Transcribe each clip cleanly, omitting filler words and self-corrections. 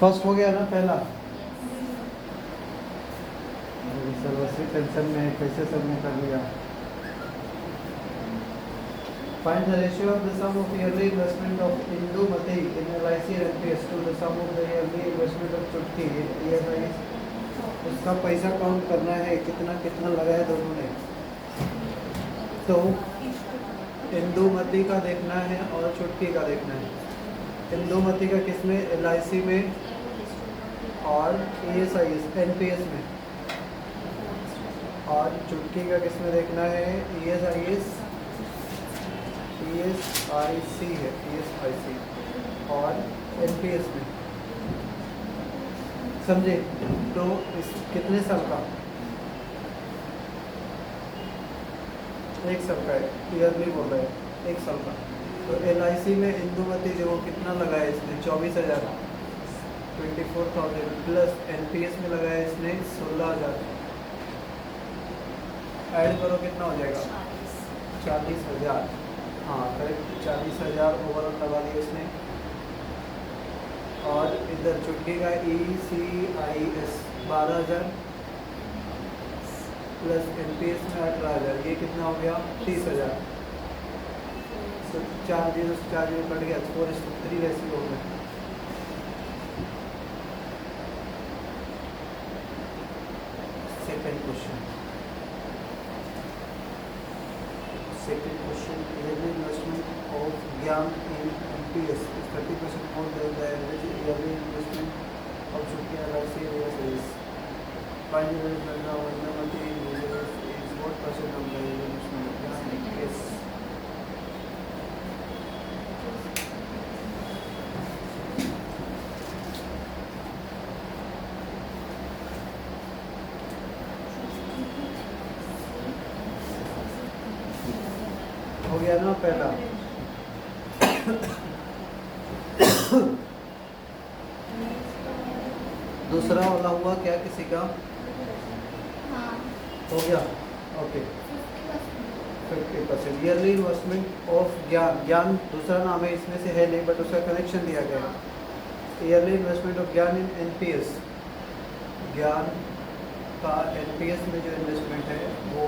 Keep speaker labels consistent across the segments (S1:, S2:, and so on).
S1: First हो गया ना पहला। सर्वस्वी टेंशन में कैसे सबने कर लिया। Find the ratio of the sum of yearly investment of Indumati in LIC and NPS to the sum of the yearly investment of Chutki in ESI। उसका पैसा काउंट करना है कितना कितना लगाया दोनों ने। तो इंदुमती का देखना है और चुटकी का देखना है। इंदुमती का किसमें, LIC में और ESIS NPS में, और चुटकी का किसमें देखना है, ESIS ESIC है, ESIC और NPS में। समझे। तो इस कितने साल का, 1 साल का है, ईयरली बोल रहा है 1 साल का। तो LIC में इंदुमती जो कितना लगाया इसने, 24,000 24,000 प्लस NPS में लगाया इसने 16,000। ऐड करो कितना हो जाएगा, 40,000। हाँ करेक्ट, 40,000 ओवरऑल लगा दिया इसने। और इधर चुटकी का ECIS 12,000 प्लस NPS में 18,000, ये कितना हो गया 30,000। तो 4 जीरो कट गया, 4:3 रेशियो हो गया। Second question yearly investment of GYAM in NPS is 30% more than the average yearly investment of Chutki LIC and ESIS. Find the value of Indumati in ESIS is what percent of the yearly investment of GYAM in NPS? हो गया ना पहला। दूसरा वाला हुआ क्या किसी का, हो गया ओके। 50% ईयरली इन्वेस्टमेंट ऑफ ज्ञान, ज्ञान दूसरा नाम है इसमें से है नहीं बट उसका कनेक्शन दिया गया है। ईयरली इन्वेस्टमेंट ऑफ ज्ञान इन NPS, ज्ञान का NPS में जो इन्वेस्टमेंट है वो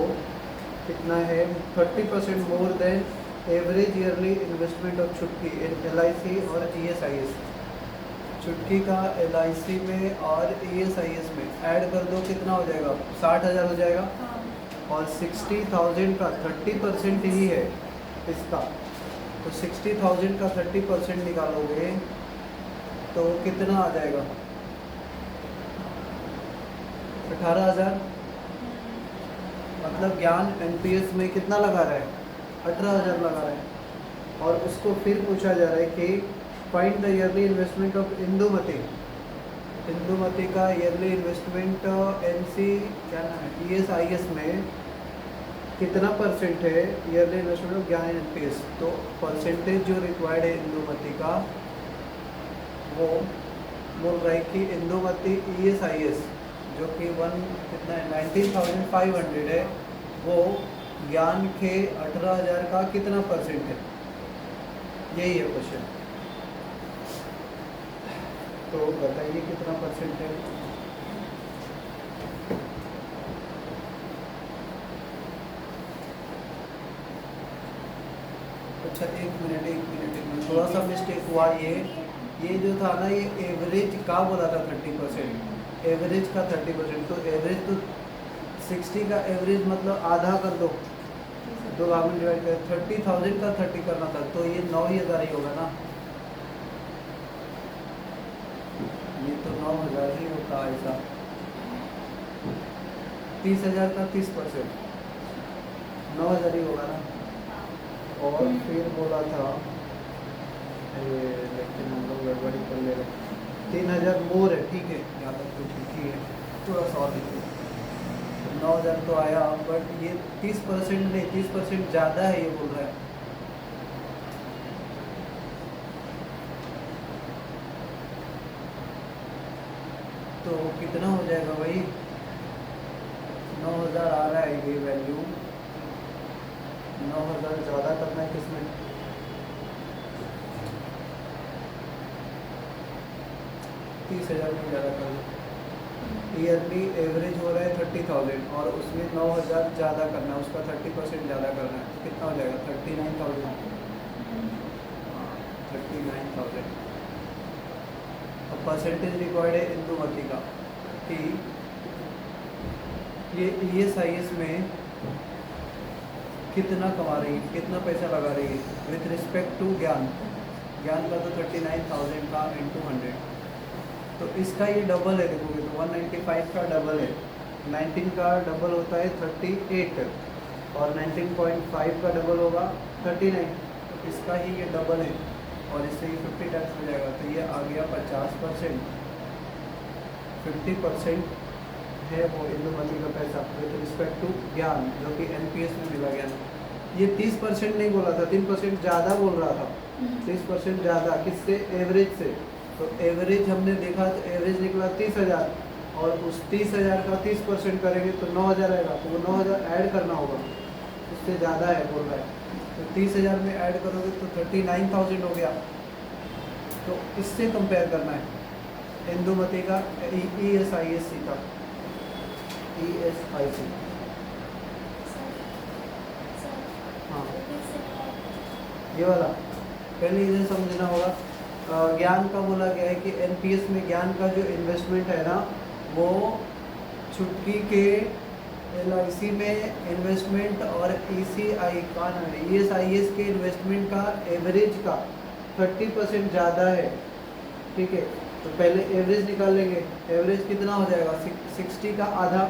S1: कितना है, 30% more than average yearly investment of Chutki in LIC और ESIS। चुटकी का LIC में और ESIS में ऐड कर दो कितना हो जाएगा, 60,000 हो जाएगा। और 60,000 का 30% ही है इसका, तो 60,000 का 30% निकालोगे तो कितना आ जाएगा, 18,000। मतलब ज्ञान NPS में कितना लगा रहा है, 18,000 लगा रहा है। और उसको फिर पूछा जा रहा है कि find the yearly investment of Indumati. Indumati का ईयरली इन्वेस्टमेंट NC क्या नाम है, ESIS में कितना परसेंट है ईयरली इन्वेस्टमेंट ऑफ ज्ञान NPS। तो परसेंटेज जो रिक्वायर्ड है इंदुमती का वो बोल रहा है कि इंदुमती ESIS जो कि कितना है 19,500 है, वो ज्ञान के 18,000 का कितना परसेंट है, यही है क्वेश्चन। तो बताइए कितना परसेंट है। अच्छा एक मिनट थोड़ा सा मिस्टेक हुआ। ये जो था ना, ये एवरेज का बोला था 30%, एवरेज का 30%। तो एवरेज तो 60 का एवरेज मतलब आधा कर दो, 2 भाग में डिवाइड कर, 30,000 का 30 करना था, तो ये 9,000 ही होगा ना। ये तो 9,000 ही होता ऐसा। 30,000 का 30%, 9,000 ही होगा ना। और फिर बोला था लेकिन हम लोग गड़बड़ी कर ले रहे, 3,000 मोर है, ठीक है यहाँ तक तो ठीक ही है, थोड़ा सा और देखिए। 9,000 तो आया, बट ये 30% नहीं, 30% ज़्यादा है ये बोल रहा है। तो कितना हो जाएगा भाई, 9,000 आ रहा है ये वैल्यू। 9,000 ज़्यादा करना है किसमें, 30,000 में ज़्यादा कर लो। ईयरली एवरेज हो रहा है 30,000 और उसमें 9,000 ज़्यादा करना है, उसका 30% ज़्यादा करना है, तो कितना हो जाएगा 39,000। 39,000। अब परसेंटेज रिक्वायर्ड है इंदुमती का कि ये ESIS में कितना कमा रही है, कितना पैसा लगा रही है विथ रिस्पेक्ट टू ज्ञान का तो 39,000 का इंटू 100, तो इसका ये डबल है। देखोगे तो 195 का डबल है, 19 का डबल होता है 38 और 19.5 का डबल होगा 39, तो इसका ही ये डबल है और इससे ही 50 टाइम्स हो जाएगा, तो ये आ गया 50%। 50% है वो इंदुमती का पैसा विद रिस्पेक्ट टू ज्ञान, जो कि NPS में मिला ज्ञान। ये 30% नहीं बोला था, 3% ज़्यादा बोल रहा था, 30% ज़्यादा किससे, एवरेज से। तो एवरेज हमने देखा तो एवरेज निकला 30,000 और उस 30,000 का 30% करेंगे तो 9,000 आएगा, तो वो 9,000 ऐड करना होगा, उससे ज़्यादा है बोल रहा है। तो 30,000 में ऐड करोगे तो 39,000 हो गया, तो इससे कंपेयर करना है इंदुमती का ESIS का ESIC। हाँ ये वाला पहले इधर समझना होगा। ज्ञान का बोला गया है कि NPS में ज्ञान का जो इन्वेस्टमेंट है ना, वो छुट्टी के LIC में इन्वेस्टमेंट और ECI का ESIS के इन्वेस्टमेंट का एवरेज का 30% ज़्यादा है। ठीक है, तो पहले एवरेज निकाल लेंगे। एवरेज कितना हो जाएगा, 60 का आधा।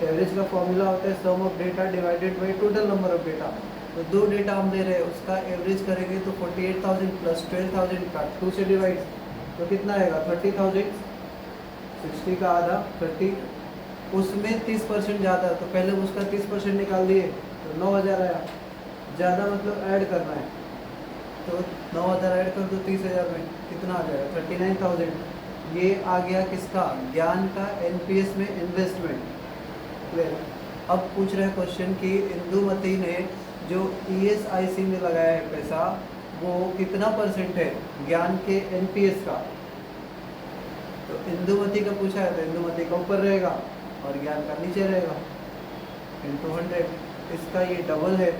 S1: एवरेज का फॉर्मूला होता है sum of data divided by total number of data. तो दो डेटा हम ले रहे हैं, उसका एवरेज करेंगे तो 48,000 प्लस 12,000 का 2 से डिवाइड, तो कितना आएगा 30,000। 60 का आधा 30, उसमें 30% ज़्यादा, तो पहले उसका 30% निकाल दिए तो 9,000 आया। ज़्यादा मतलब ऐड करना है, तो 9,000 ऐड कर दो 30,000 में, कितना आ जाएगा 39,000। ये आ गया किसका, ज्ञान का NPS में इन्वेस्टमेंट। क्लियर। अब पूछ रहे क्वेश्चन कि इंदुमती ने जो ESIC में लगाया है पैसा, वो कितना परसेंट है ज्ञान के NPS का। तो इंदुमती का पूछा है तो इंदुमती का ऊपर रहेगा और ज्ञान का नीचे रहेगा, इंटू 100। इसका ये डबल है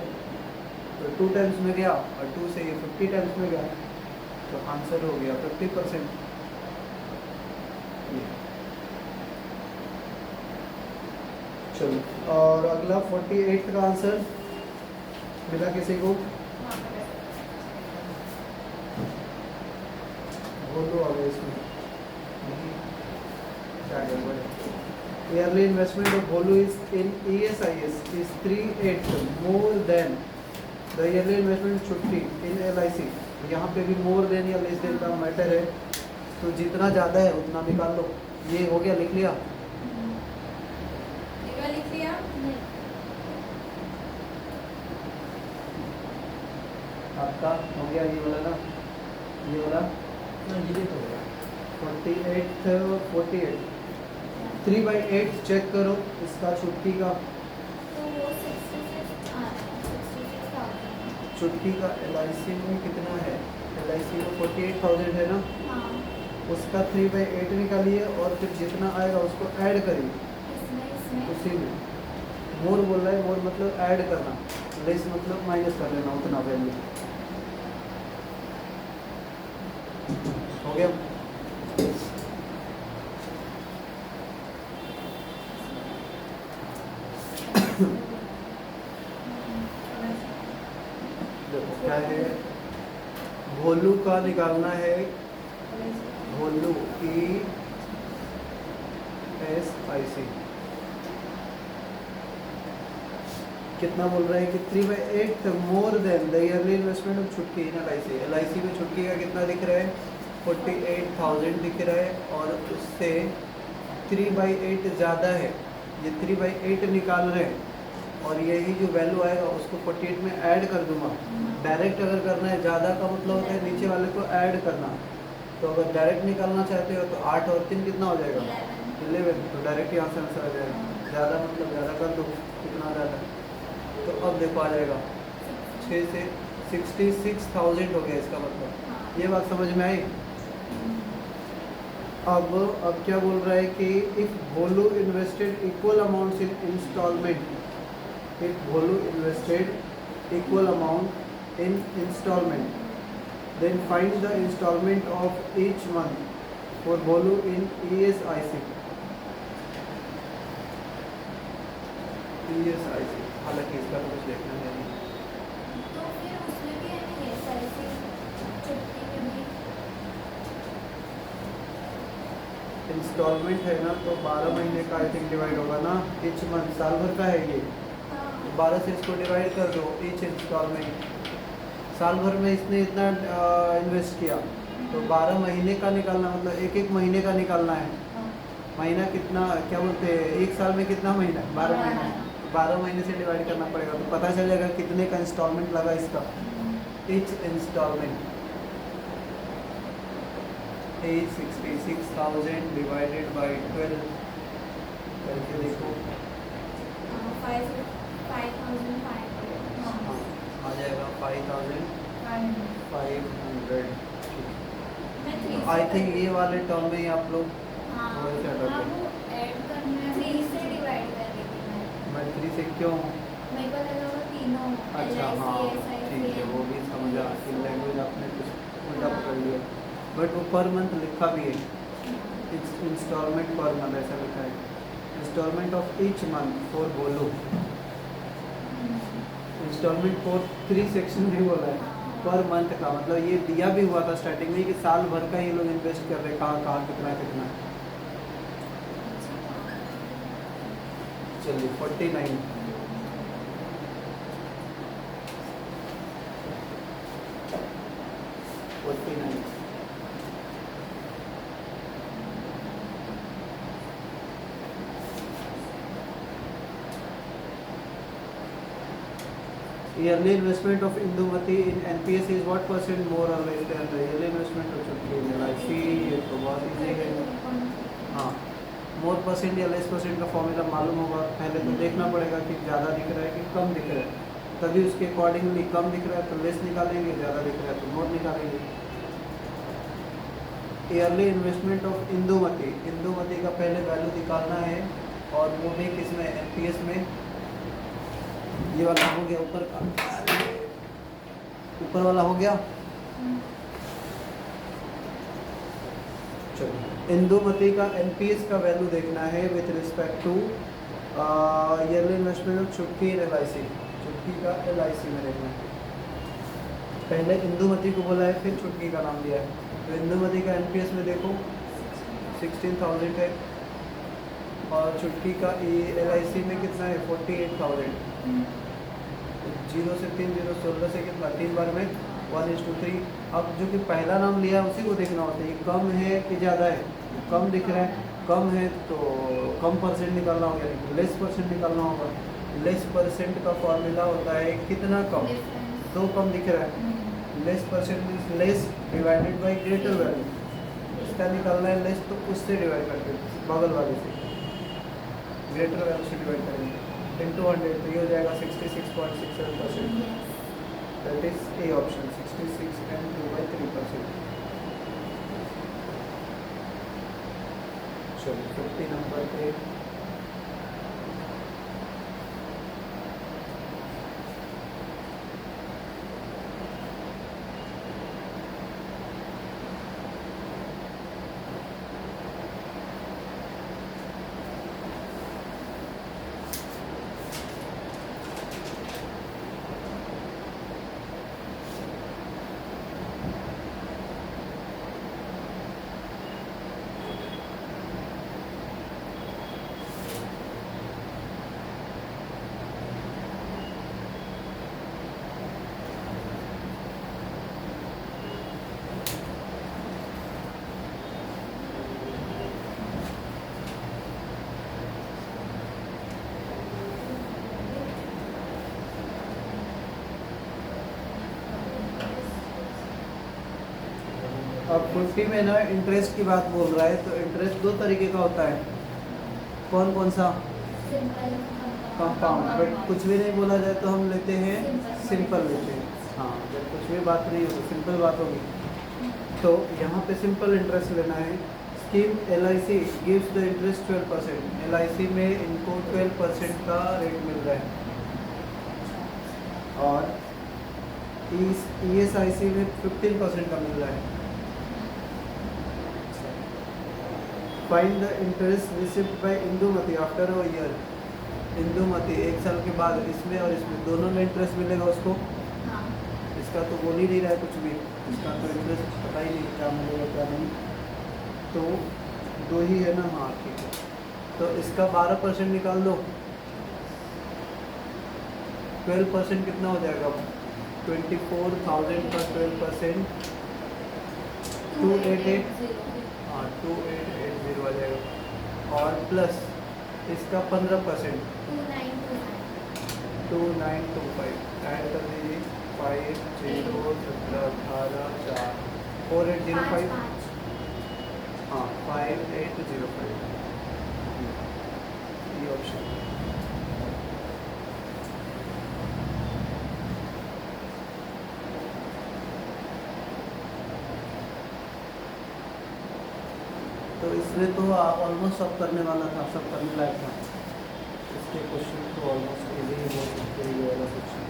S1: तो 2 टाइम्स में गया और 2 से ये 50 टाइम्स में गया, तो आंसर हो गया 50%। चलो, और अगला 48 का आंसर मिला किसी को, बोलो आगे इसमें क्या गड़बड़ है। Yearly investment of Bholu is in ESIS is 3/8 more than the yearly investment छुट्टी इन LIC। यहाँ पे भी मोर देन या लेस देन का मैटर है, तो जितना ज़्यादा है उतना निकाल लो। ये हो गया, लिख लिया,
S2: लिख लिया।
S1: आपका हो गया ये वाला ना, ये वाला ये तो हो गया 48 3/8 चेक करो इसका छुट्टी का।
S2: तो वो 66 आ रहा है, 66,000।
S1: छुट्टी का LIC में कितना है, LIC में 48,000 है ना,
S2: हाँ,
S1: उसका 3/8 निकालिए और फिर जितना आएगा उसको ऐड करिए
S2: इसमें
S1: उसी में। मोर बोल रहा है, मोर मतलब ऐड करना, लेस मतलब माइनस कर लेना उतना वैल्यू। हो गया। देखो क्या है, भोलू का निकालना है, भोलू ESIC कितना बोल रहा है कि 3/8 more than the yearly investment of छुट्टी इन LIC में छुट्टी का कितना दिख रहा है 48,000 दिख रहा है, और उससे 3/8 ज़्यादा है, ये 3/8 निकाल रहे हैं, और यही जो वैल्यू आएगा उसको 48 में ऐड कर दूंगा। डायरेक्ट अगर करना है, ज़्यादा का मतलब होता है नीचे वाले को ऐड करना, तो अगर डायरेक्ट निकालना चाहते हो तो 8 और 3 कितना हो जाएगा 11, तो डायरेक्ट यहाँ से आंसर आ जाएगा। ज़्यादा मतलब ज़्यादा कर दो, कितना ज़्यादा, तो अब देखो आ जाएगा 6 से 66,000 हो गया इसका मतलब। ये बात समझ में आई। अब क्या बोल रहा है कि if Bholu invested equal amounts in installment, if Bholu invested equal amount in installment, then find the installment of each month for Bolu in ESIC. ESIC, हालांकि इसका तो कुछ देखना है नहीं।
S2: तो फिर उसमें भी है ना SIC छुट्टी में भी
S1: इंस्टॉलमेंट है ना, तो 12 महीने का आई थिंक डिवाइड होगा ना, each month साल भर का है ये, 12 से इसको डिवाइड कर दो, each इंस्टॉलमेंट साल भर में इसने इतना इन्वेस्ट किया, तो 12 महीने का निकालना, मतलब एक एक महीने का निकालना है। महीना कितना, क्या बोलते हैं, एक साल में कितना महीना, 12 महीना, 12 महीने से डिवाइड करना पड़ेगा, तो पता चल जाएगा कितने का इंस्टॉलमेंट लगा इसका। each इंस्टॉलमेंट 66,000 डिवाइडेड बाई 12 करके देखो,
S2: 5,500
S1: हाँ आ जाएगा 5,500। आई थिंक ये वाले टर्म में ही आप लोग वही क्या करते हैं।
S2: ऐड करना 3 से डिवाइड कर देती मैं।
S1: मैं 3 से क्यों,
S2: मेरे को लगा वो तीनों
S1: अच्छा हाँ
S2: LIC
S1: ठीक है, वो भी समझा कि लैंग्वेज आपने कुछ उल्टा पकड़ लिया, बट वो पर मंथ लिखा भी है, इंस्टॉलमेंट पर मंथ ऐसा लिखा है, installment of each month for बोलो, इंस्टॉलमेंट फॉर 3 सेक्शन में बोला है, पर मंथ का, मतलब ये दिया भी हुआ था स्टार्टिंग में कि साल भर का ये लोग इन्वेस्ट कर रहे हैं, कहाँ कहाँ कितना कितना। चलिए 49, yearly investment of Indumati in NPS is what percent more or less than the yearly investment of Chutki in LIC? ये तो बहुत इजी है। हाँ, मोर परसेंट या लेस परसेंट का फॉर्मूला मालूम होगा, पहले तो देखना पड़ेगा कि ज़्यादा दिख रहा है कि कम दिख रहा है, तभी उसके अकॉर्डिंगली कम दिख रहा है तो लेस निकालेंगे, ज़्यादा दिख रहा है तो मोर निकालेंगे। Yearly investment of Indumati, Indumati का पहले वैल्यू निकालना है, और वो भी किसमें, एनपीएस में। ये वाला हो गया ऊपर का, ऊपर वाला हो गया। चलो, इंदुमती का एनपीएस का वैल्यू देखना है with respect to yearly investment of Chutki in LIC, चुटकी का एलआईसी में देखना है। पहले इंदुमती को बोला है, फिर चुटकी का नाम दिया है, तो इंदुमती का एनपीएस में देखो 16,000 है, और चुटकी का एलआईसी में कितना है 48,000। 0 से 3, 0 16 से कितना, 3 बार में 1:3। अब जो कि पहला नाम लिया है उसी को देखना होता है, कम है कि ज़्यादा है, कम दिख रहा है, कम है तो कम परसेंट निकालना होगा, लेस परसेंट निकालना होगा। लेस परसेंट का फॉर्मूला होता है कितना कम, तो कम दिख रहा है, less percent means less divided by greater value, इसका निकालना है लेस, तो उससे डिवाइड करके बगल वाले से ग्रेटर वैल्यू से डिवाइड करेंगे into 100, तो ये हो जाएगा 66.67%। That is A option, 66 and 2/3%। चलो 50 नंबर पे अब 50 में ना इंटरेस्ट की बात बोल रहा है, तो इंटरेस्ट 2 तरीके का होता है, कौन कौन सा, कंपाउंड, बट कुछ भी नहीं बोला जाए तो हम लेते हैं सिंपल लेते हैं। हाँ, जब कुछ भी बात नहीं हो तो सिंपल बात होगी, तो यहाँ पे सिंपल इंटरेस्ट लेना है। Scheme LIC gives the interest 12%। LIC में इनको 12% का रेट मिल रहा है और ESIC में 15% का मिल रहा है। Find the interest received by Indumati after a year. Indumati 1 साल के बाद इसमें और इसमें दोनों में इंटरेस्ट मिलेगा उसको।
S2: हाँ।
S1: इसका तो बोल ही नहीं रहा है कुछ भी, इसका तो इंटरेस्ट पता ही नहीं क्या मिलेगा क्या नहीं, तो 2 ही है ना। हाँ ठीक है, तो इसका 12% निकाल दो। 12% कितना हो जाएगा? 24,000 का 12% 288, हाँ 2880 आ जाएगा। और प्लस इसका 15% 2925 ऐड कर दीजिए। 5 0 17 18 4 4805। हाँ 5805 ये ऑप्शन। तो इसमें तो ऑलमोस्ट सब करने वाला था, सब करने लायक था। इसके क्वेश्चन तो ऑलमोस्ट इजी ही बोल सकते हैं, ये वाला सेक्शन।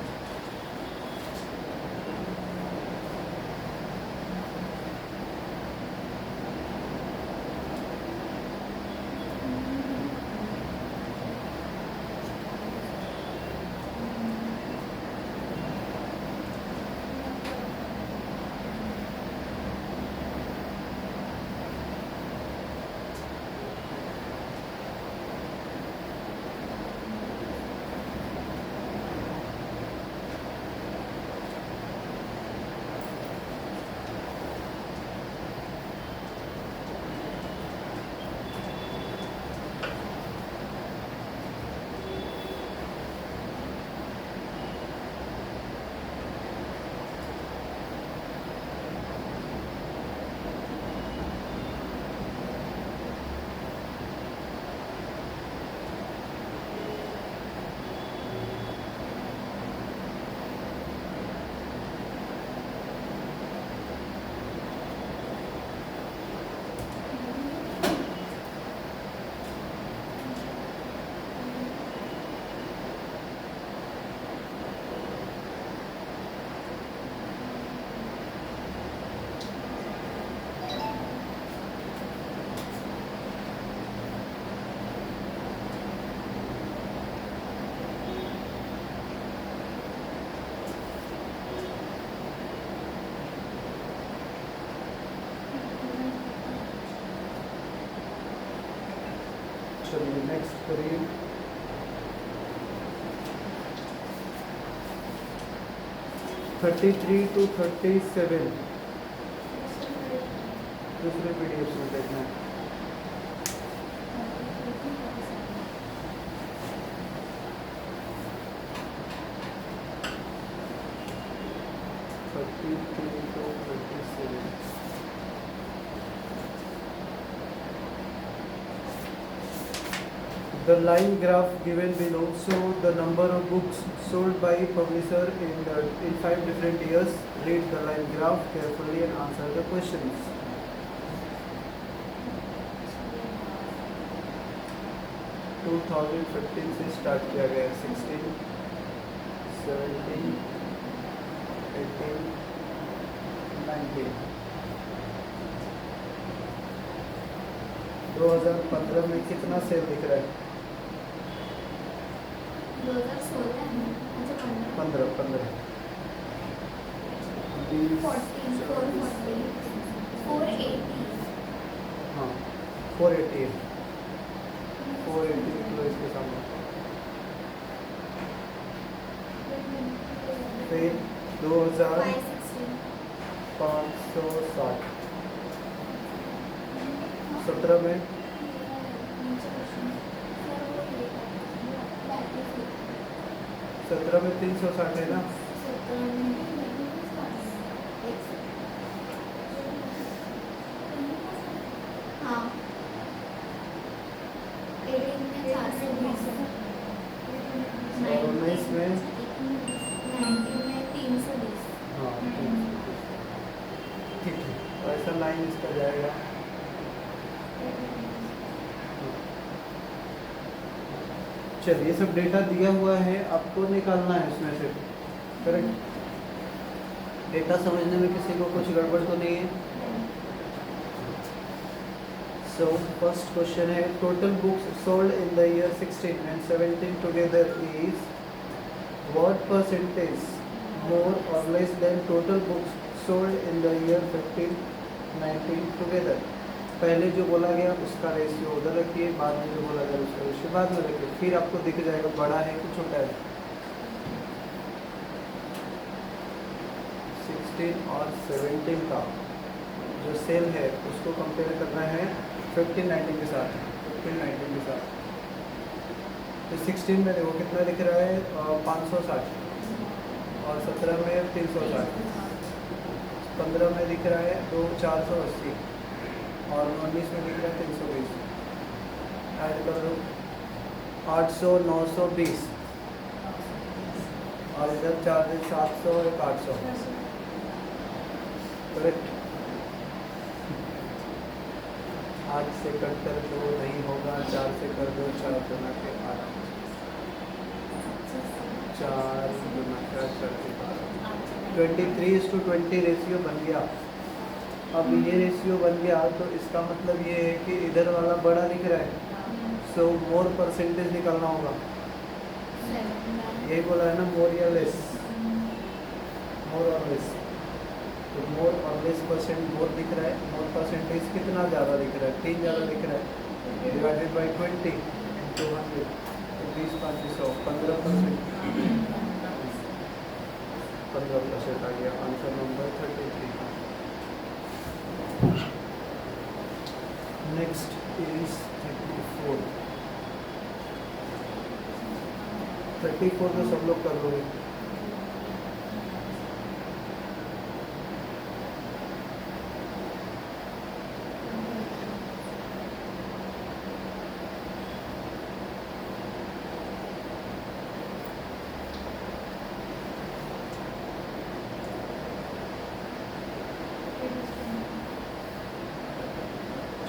S1: चलिए नेक्स्ट करिए। (33 to 37) दूसरे PDF में देखना है। The line graph given below show the number of books sold by publisher in 5 different years. Read the line graph carefully and answer the questions. 2015 से स्टार्ट किया गया है। 16, 17, 18, 19। 2015 में कितना सेल दिख रहा है?
S2: 2016 में, अच्छा
S1: 15
S2: 14, 440, 480,
S1: हाँ 488 किलो इसके सामने। फिर
S2: 560,
S1: 2560। 17 में 17 में 360 है ना।
S2: 17 में हाँ 18 में 420,
S1: और 19 में
S2: 19 में 320,
S1: हाँ ठीक है, तो ऐसा लाइन इसका जाएगा। चलिए ये सब डेटा दिया हुआ है, आपको निकालना है इसमें से, करेक्ट। डेटा समझने में किसी को कुछ गड़बड़ तो नहीं है? So first question है, total books sold in the year 16 and 17 together is what percentage more or less than total books sold in the year 15 19 together? पहले जो बोला गया उसका रेशियो उधर रखिए, बाद में जो बोला गया उसका रेशियो बाद में रखिए, फिर आपको दिख जाएगा बड़ा है कि छोटा है। 16 और 17 का जो सेल है उसको कंपेयर करना है 15-19 के साथ, 15-19 के साथ। तो 16 में देखो कितना दिख रहा है, 560, और 17 में 360, 15 में दिख रहा है 480, और 19 में दिख रहा है 320। ऐड कर दो 800, 920, और इधर 4 700 और 800, करेक्ट। 8 से कट कर दो, नहीं होगा, 4 से कर दो, 4 गुना के 8, 4 गुना के 8, 23:20 रेशियो बन गया। अब ये रेशियो बन गया तो इसका मतलब ये है कि इधर वाला बड़ा दिख रहा है, सो मोर परसेंटेज निकालना होगा। यही बोला है ना, मोर या लेस, मोर और लेस। तो मोर और लेस परसेंट मोर दिख रहा है, मोर परसेंटेज कितना ज़्यादा दिख रहा है, 3 ज़्यादा दिख रहा है, डिवाइडेड बाई 20 इंटू 100, 20-500, 15%, 15% आ गया। Answer number 33। Next is 34। 34 तो सब लोग कर लोगे।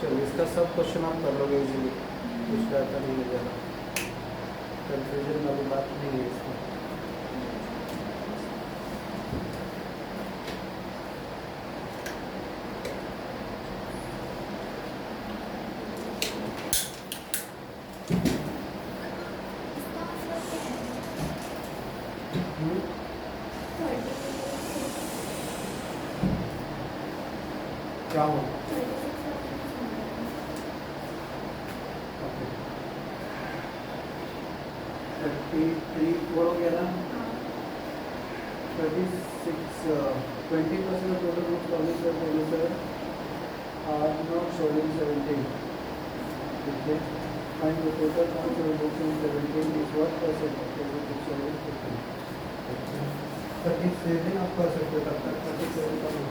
S1: चलिए इसका सब क्वेश्चन आप कर लोगे इजीली, कुछ रहता नहीं है ज़्यादा, कंफ्यूजन वाली बात नहीं है इसमें। क्या हो 33 4 हो गया ना, 36, 20% of total books published by publisher are not sold in 17. Okay. Find the total count of books in 17 is what percent of total books sold in 15. 37 आप कर सकते हो, तब तक 37 का नहीं।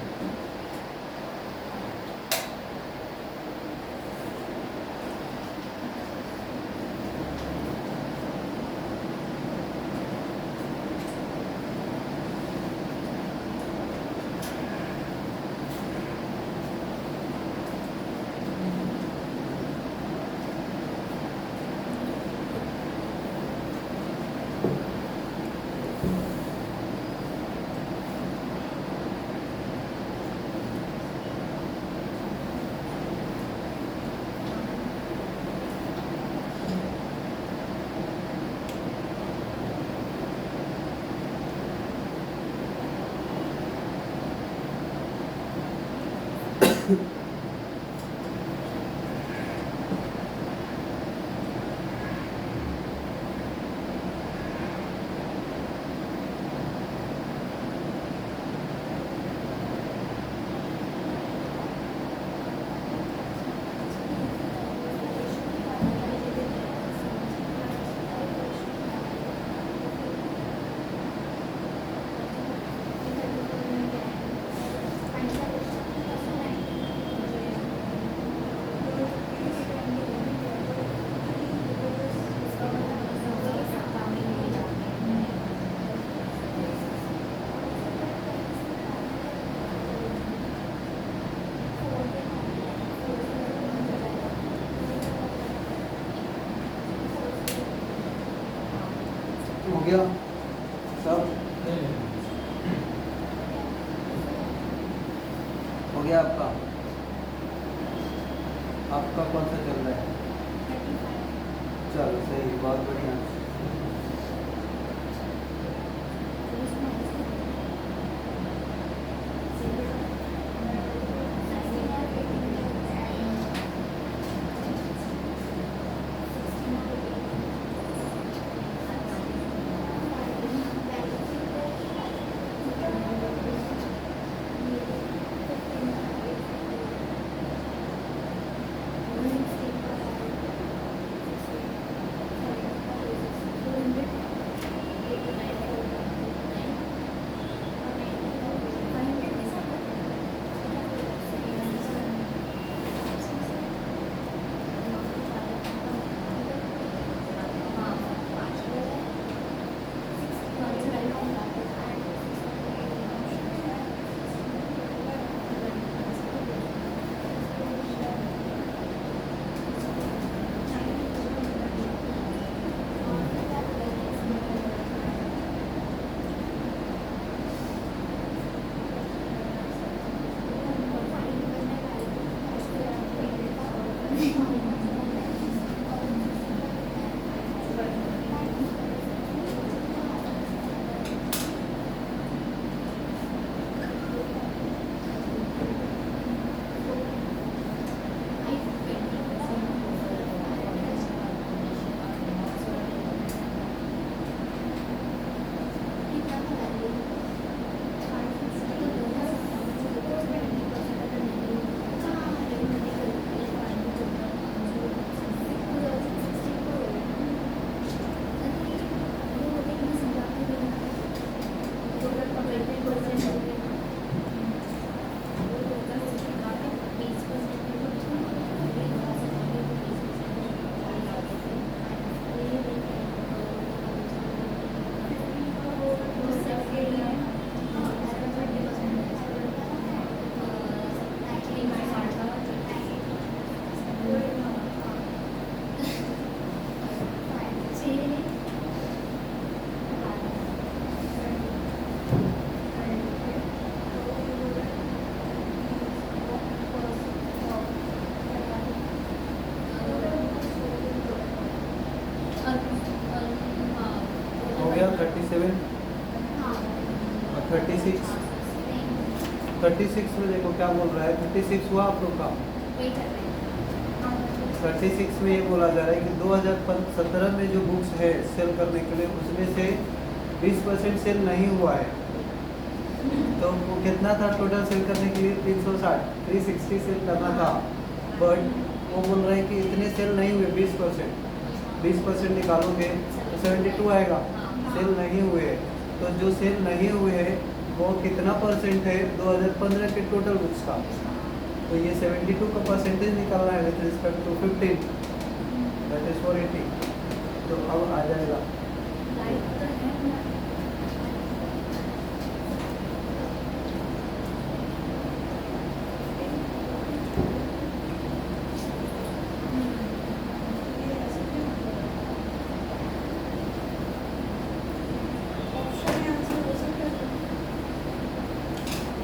S1: हो गया सब? हो गया आपका? आपका कौन सा चल रहा है? चलो सही, बहुत बढ़िया। हो गया 37 और 36। 36 में देखो क्या बोल रहा है, 36 हुआ आप लोग का। 36 में ये बोला जा रहा है कि 2017 में जो बुक्स है सेल करने के लिए, उसमें से 20% सेल नहीं हुआ है। तो वो कितना था टोटल सेल करने के लिए? 360 सेल करना था, बट वो बोल रहे हैं कि इतने सेल नहीं हुए। 20% निकालोगे तो 72 आएगा, सेल नहीं हुए। तो जो सेल नहीं हुए हैं वो कितना परसेंट है 2015 के टोटल बुक्स का? तो ये 72 का परसेंटेज निकालना है with respect to 15, that is 480। तो अब आ जाएगा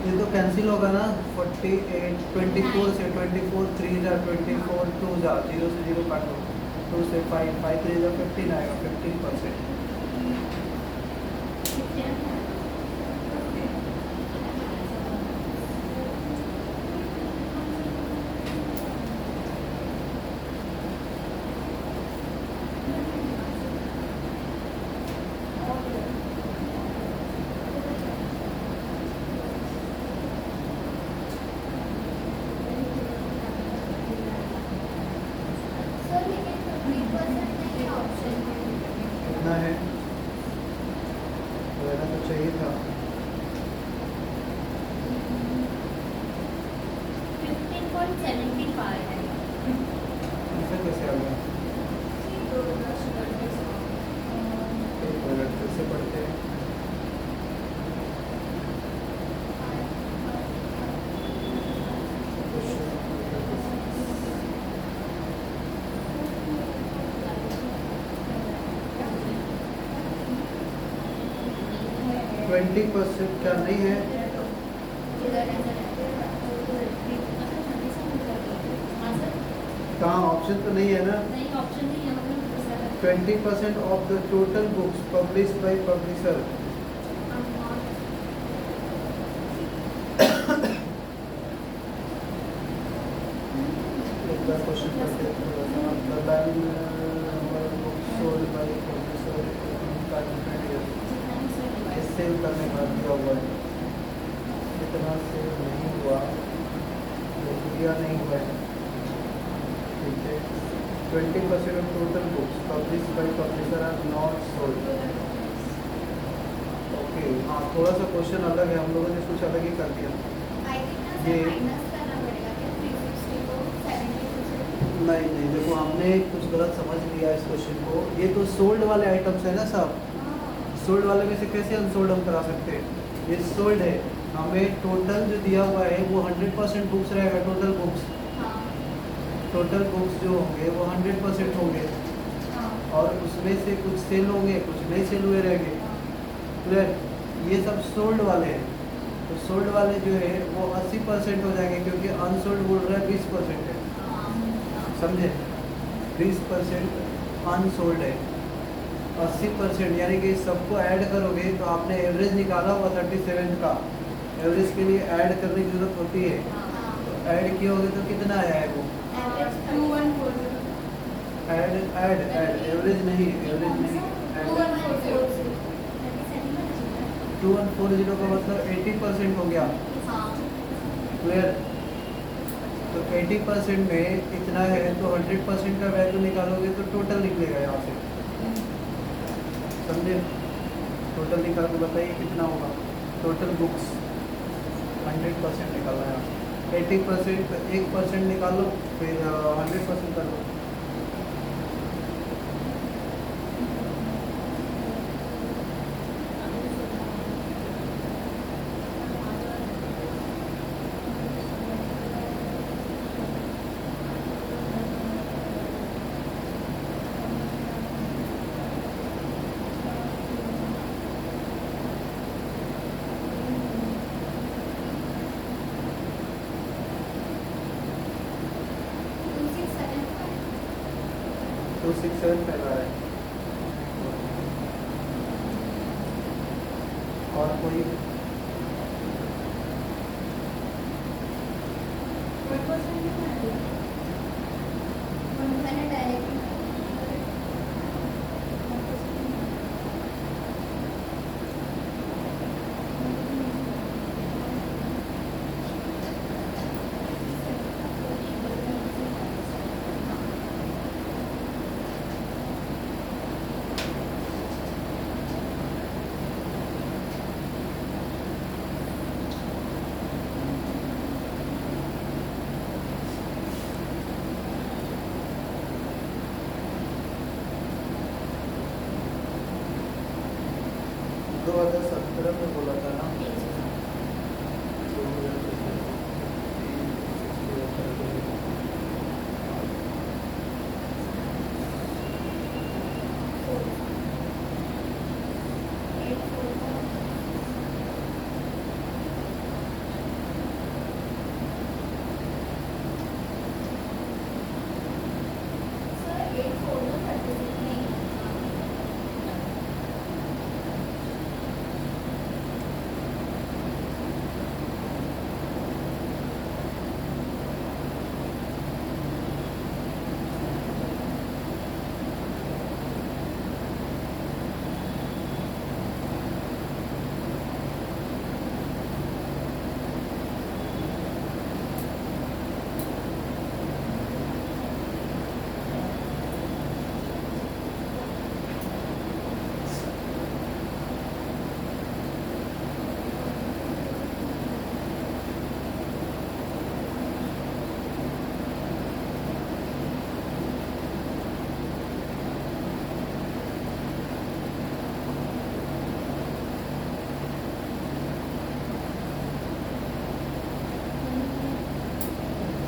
S1: ये तो कैंसिल होगा ना। 48 24 से 24 3 जा 24 2 जा 0 से 0 काटो, 2 से 5 5 3 जा 15 आएगा, 15%। कितना है? रहना तो चाहिए था।
S2: 15.75 है।
S1: ऐसा कैसे आ गया? एक मिनट फिर से पढ़ते हैं। 20% क्या नहीं है? कहाँ ऑप्शन तो नहीं है ना? 20% of the total books publish by publisher. एक बार क्वेश्चन करते हैं। The line books sold by publisher का डिफरेंट है। इस सेल करने का दिया हुआ है, इतना सेल नहीं हुआ, दिया नहीं हुआ है, ठीक है। 20% of total books published by publisher are not sold। Okay, हाँ थोड़ा सा क्वेश्चन अलग है, हम लोगों ने कुछ अलग ही कर दिया। ये नहीं नहीं, देखो हमने कुछ गलत समझ लिया इस क्वेश्चन को। ये तो सोल्ड वाले आइटम्स है ना सब, सोल्ड वाले में से कैसे अनसोल्ड हम करा सकते हैं? ये सोल्ड है, हमें टोटल जो दिया हुआ है वो 100% बुक्स रहेगा। टोटल बुक्स जो होंगे वो 100% होंगे, और उसमें से कुछ सेल होंगे, कुछ नहीं सेल हुए रहेंगे। क्लियर? ये सब सोल्ड वाले हैं, तो सोल्ड वाले जो है वो 80% हो जाएंगे, क्योंकि अनसोल्ड बोल रहा है 20% है, समझे? 20% अनसोल्ड है, 80% यानी कि सबको ऐड करोगे तो आपने एवरेज निकाला हुआ 37 का, एवरेज के लिए ऐड करने की जरूरत होती है, तो ऐड किए तो कितना आया है वो? ऐड ऐड ऐड एवरेज नहीं, एवरेज नहीं, 2140 का मतलब 80% हो गया। क्लियर? तो 80% में इतना है, तो 100% का वैल्यू निकालोगे तो टोटल निकलेगा यहाँ से, समझे? टोटल निकाल के बताइए कितना होगा। टोटल बुक्स 100% निकालना है, 80% 1% निकालो, फिर 100% कर लो। तो 6-7 फैला है। और कोई? दो 2017 में बोला था ना।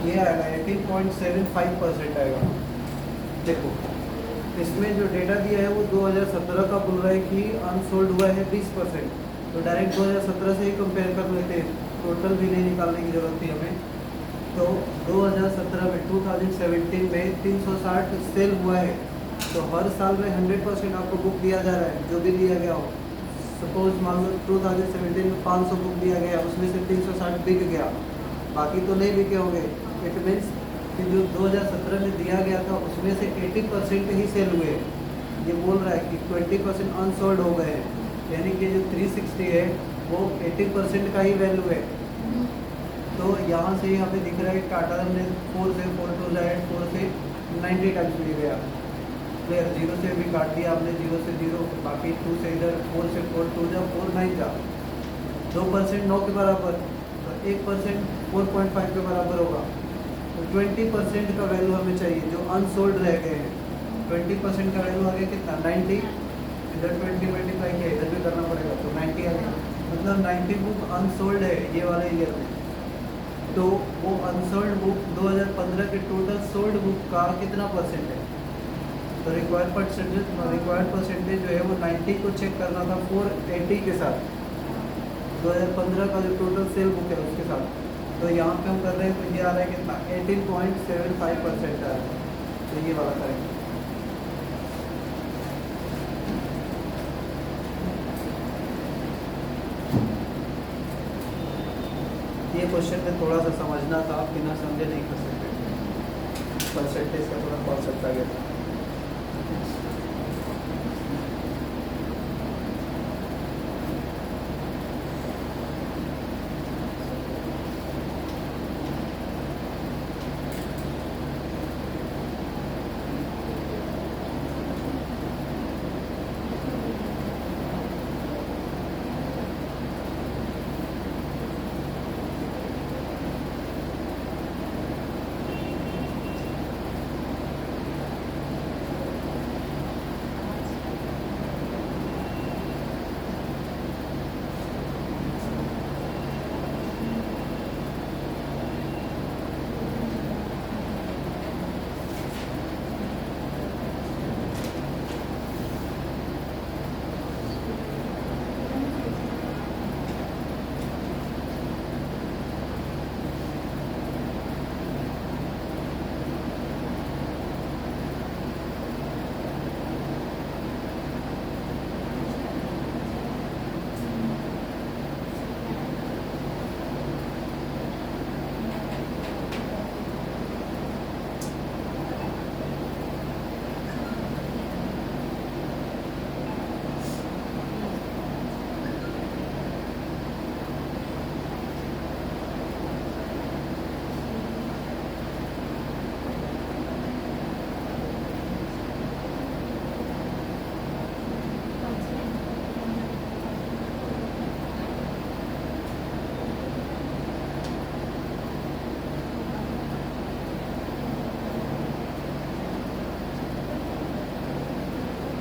S1: ये आएगा 18.75% आएगा। देखो इसमें जो डेटा दिया है वो 2017 का बोल रहा है कि अनसोल्ड हुआ है 20%, तो डायरेक्ट 2017 से ही कंपेयर कर लेते, टोटल भी नहीं निकालने की ज़रूरत थी हमें। तो 2017 में 2017 में 360 सेल हुआ है, तो हर साल में 100% आपको बुक दिया जा रहा है, जो भी दिया गया हो। सपोज मान लो 2017 में 500 बुक दिया गया, उसमें से 360 बिक गया, बाकी तो नहीं बिके होंगे। इट मीन्स कि जो 2017 में दिया गया था उसमें से 80% ही सेल हुए। ये बोल रहा है कि 20% अनसोल्ड हो गए हैं, यानी कि जो 360 है वो 80% का ही वैल्यू है। तो यहाँ से यहाँ पे दिख रहा है टाटा ने 4 से 4 टू जाए 4 से 90 टाइम्स ले गया। क्लियर, 0 से भी काट दिया आपने, 0 से 0, बाकी 2 से इधर 4 से 4 टू जा 4 9 जा, 2% 9 के बराबर, तो 1% 4.5 के बराबर होगा। तो 20% का वैल्यू हमें चाहिए जो अनसोल्ड रह गए हैं। 20% का वैल्यू आ गया कितना, 90, इधर 20 मल्टीप्लाई किया, इधर भी करना पड़ेगा, तो 90 आ गया। मतलब 90 बुक अनसोल्ड है ये वाले ईयर में। तो वो अनसोल्ड बुक 2015 के टोटल सोल्ड बुक का कितना परसेंट है, तो रिक्वायर्ड परसेंटेज जो है वो 90 को चेक करना था 480 के साथ, 2015 का जो टोटल सेल बुक है उसके साथ। तो यहाँ पे हम कर रहे हैं, तो ये आ रहा है कितना, 18.75% आ रहा है। तो ये वाला करेंगे। ये क्वेश्चन में थोड़ा सा समझना था, बिना समझे नहीं कर सकते। परसेंटेज का थोड़ा कॉन्सेप्ट आ गया था।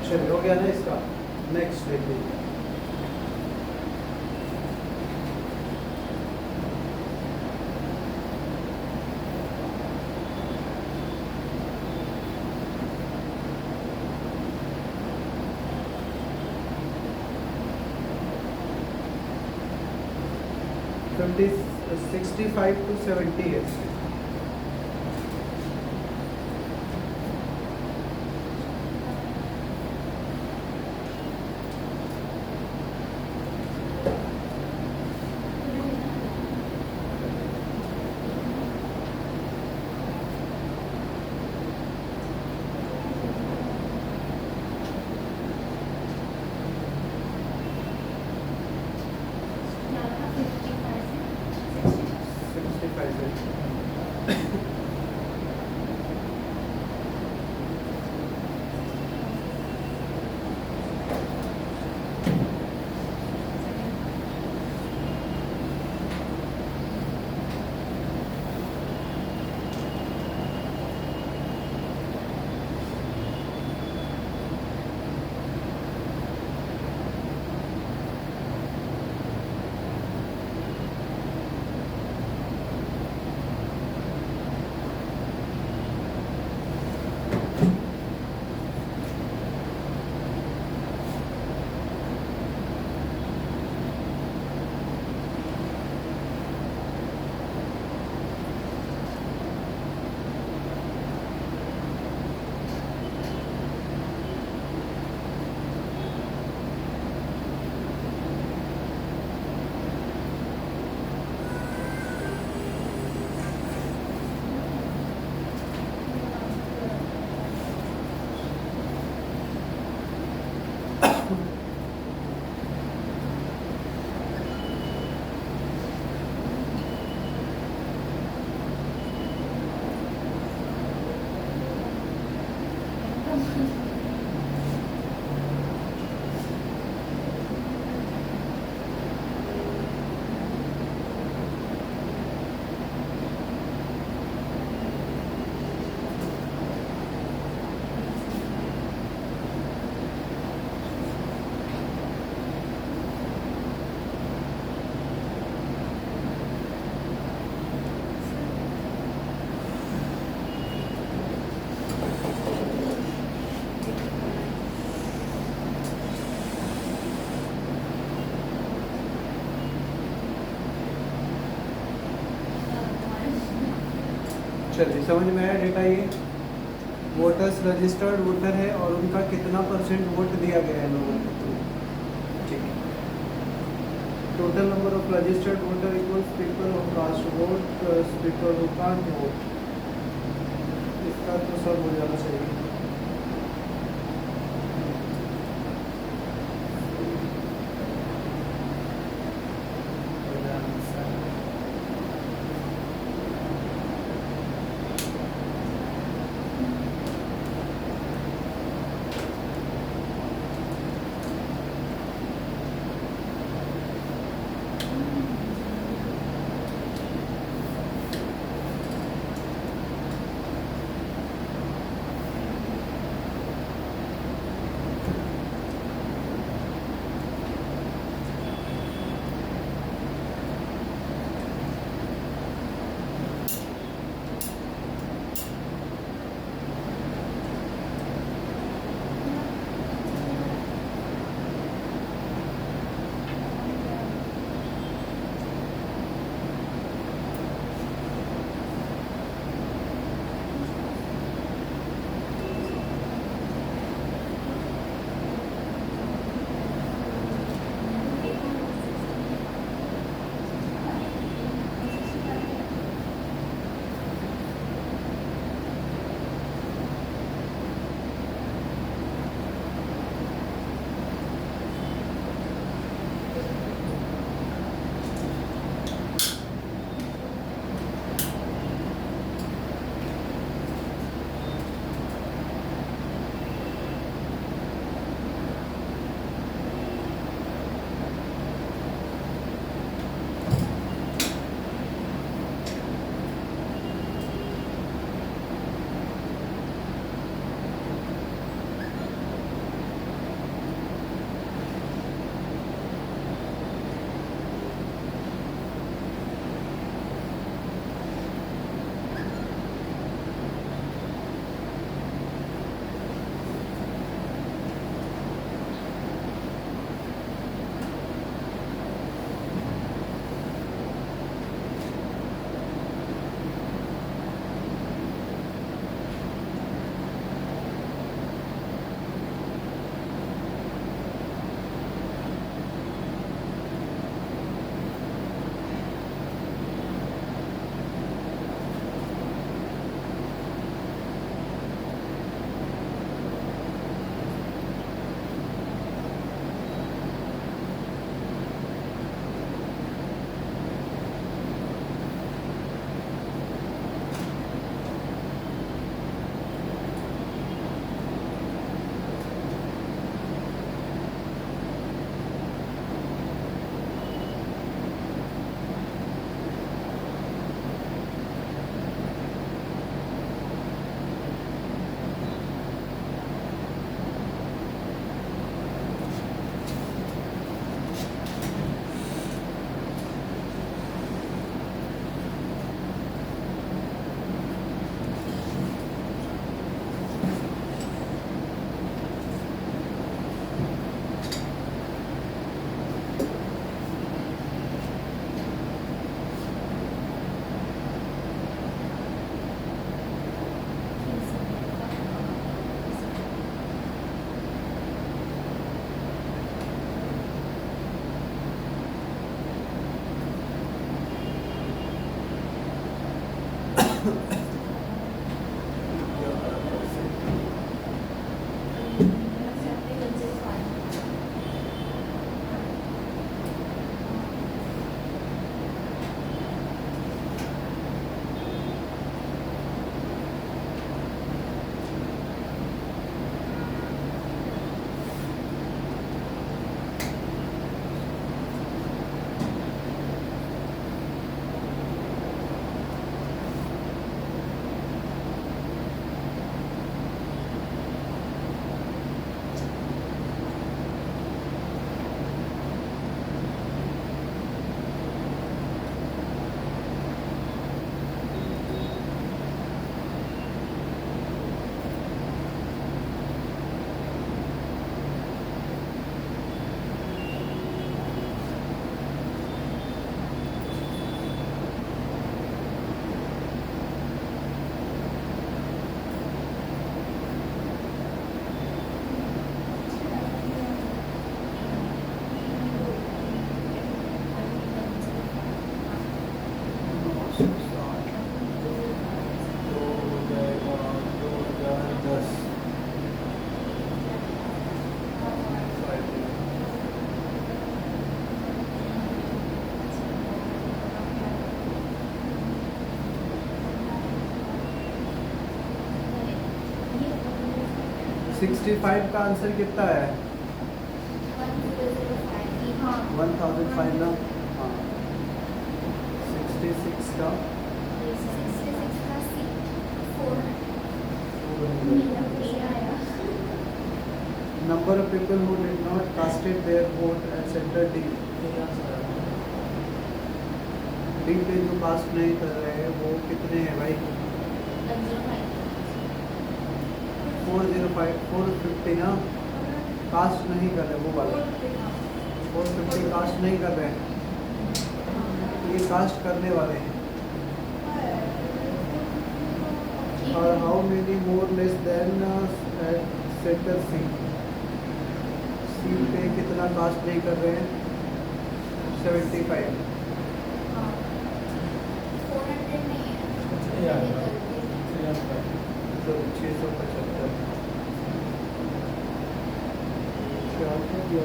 S1: चलिए, हो गया ना इसका। नेक्स्ट देख लीजिए। फिफ्टी 65 to 70 है। चलिए समझ में आया डेटा ये वोटर्स रजिस्टर्ड वोटर है और उनका कितना परसेंट वोट दिया गया है लोगों को। ठीक है, total number of registered voter equals people who cast vote plus people who can't vote. इसका तो सब हो जाना चाहिए। 65 का आंसर कितना है?
S2: 1005 हाँ
S1: 1005 ना? हाँ 66 का
S2: 66 का सी 400 मेरा आया
S1: number of people who did not casted their vote at center D. D पे जो कास्ट नहीं कर रहे हैं वो कितने हैं भाई? 405 450 ना? कास्ट नहीं कर रहे वो वाला 450 कास्ट नहीं कर रहे हैं, ये कास्ट करने वाले हैं। और how many more less than at centre C? C पे कितना कास्ट नहीं कर रहे हैं? 75
S2: 400 नहीं है
S1: तो 675 क्या जो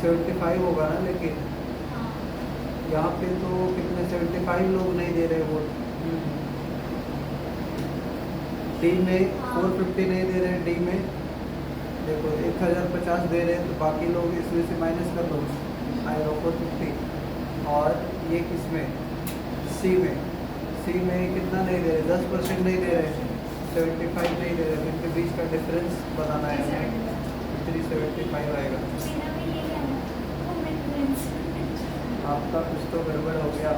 S1: सेवेंटी फाइव होगा ना, लेकिन
S2: हाँ
S1: यहाँ पे तो कितने 75 लोग नहीं दे रहे वोट। डी में 450 नहीं दे रहे, डी में देखो 1050 दे रहे हैं, तो बाकी लोग इसमें से माइनस कर लो, आएगा 450। और ये किसमें? सी में कितना नहीं दे रहे? 10% नहीं दे रहे, 75 नहीं दे रहे, इनके बीच का डिफरेंस बताना है हमें, 375 आएगा। आपका कुछ तो गड़बड़ हो गया,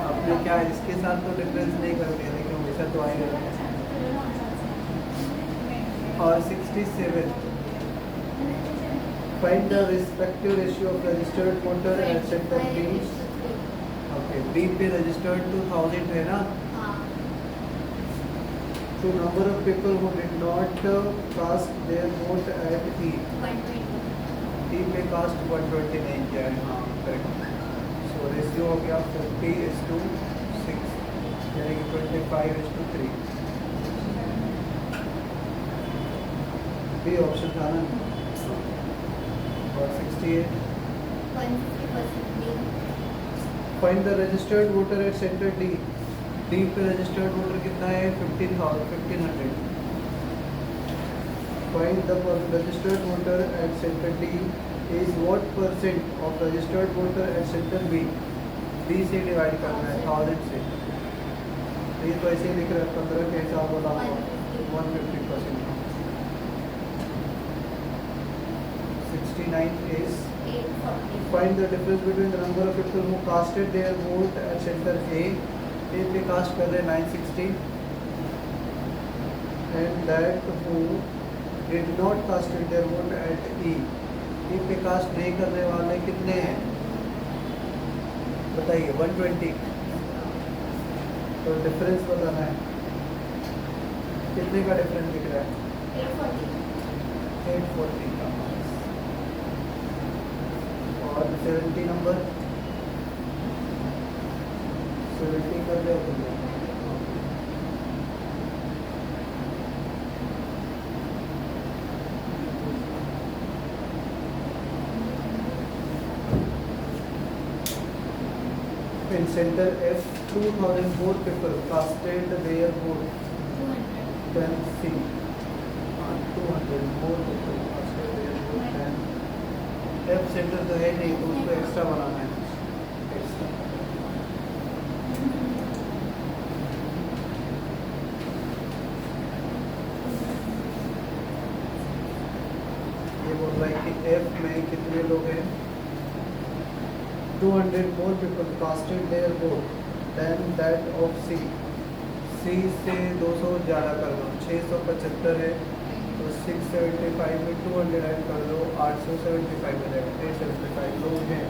S1: आपने क्या इसके साथ तो डिफरेंस नहीं कर दिया, लेकिन हमेशा तो आएगा। और 67 find the respective ratio of registered voter at sector B. Okay, B पे रजिस्टर्ड 2000 है ना, तो number of people who did not cast their vote at E. T पे कास्ट 120 नहीं किया है, हाँ करेक्ट। सो रेशियो हो गया 40:6, यानी कि 25:3। बी ऑप्शन था ना। और 68 find the registered voter at centre D. D पे रजिस्टर्ड वोटर कितना है? 1500। Find the registered voter at center D is what % of registered voter at center B? B से डिवाइड करना है 1000 से, तो ये तो ऐसे ही लिख रहा है 15 के हिसाब वाला 150%। 69 is find the difference between the number of people who casted their vote at center A. A पे कास्ट कर रहे हैं 960 and that who did not cast their vote at E. E पे कास्ट नहीं करने वाले कितने हैं बताइए? 120। तो डिफरेंस बताना है, कितने का डिफरेंस दिख रहा है? 840 का। और 70 नंबर 70 कर रहे हो तुम? In center F, 2004 people casted their vote. Then C, 204 people casted their vote. Then F center तो है नहीं, तो उसको एक्स्ट्रा बनाना है, एक्स्ट्रा। ये बोल रहा है कि F में कितने लोग हैं? 200 more people casted their vote than that of C. C से 200 ज़्यादा कर लो, 675 है, तो 675 में 200 ऐड कर लो, 875 हो जाएगा। 875 लोग हैं।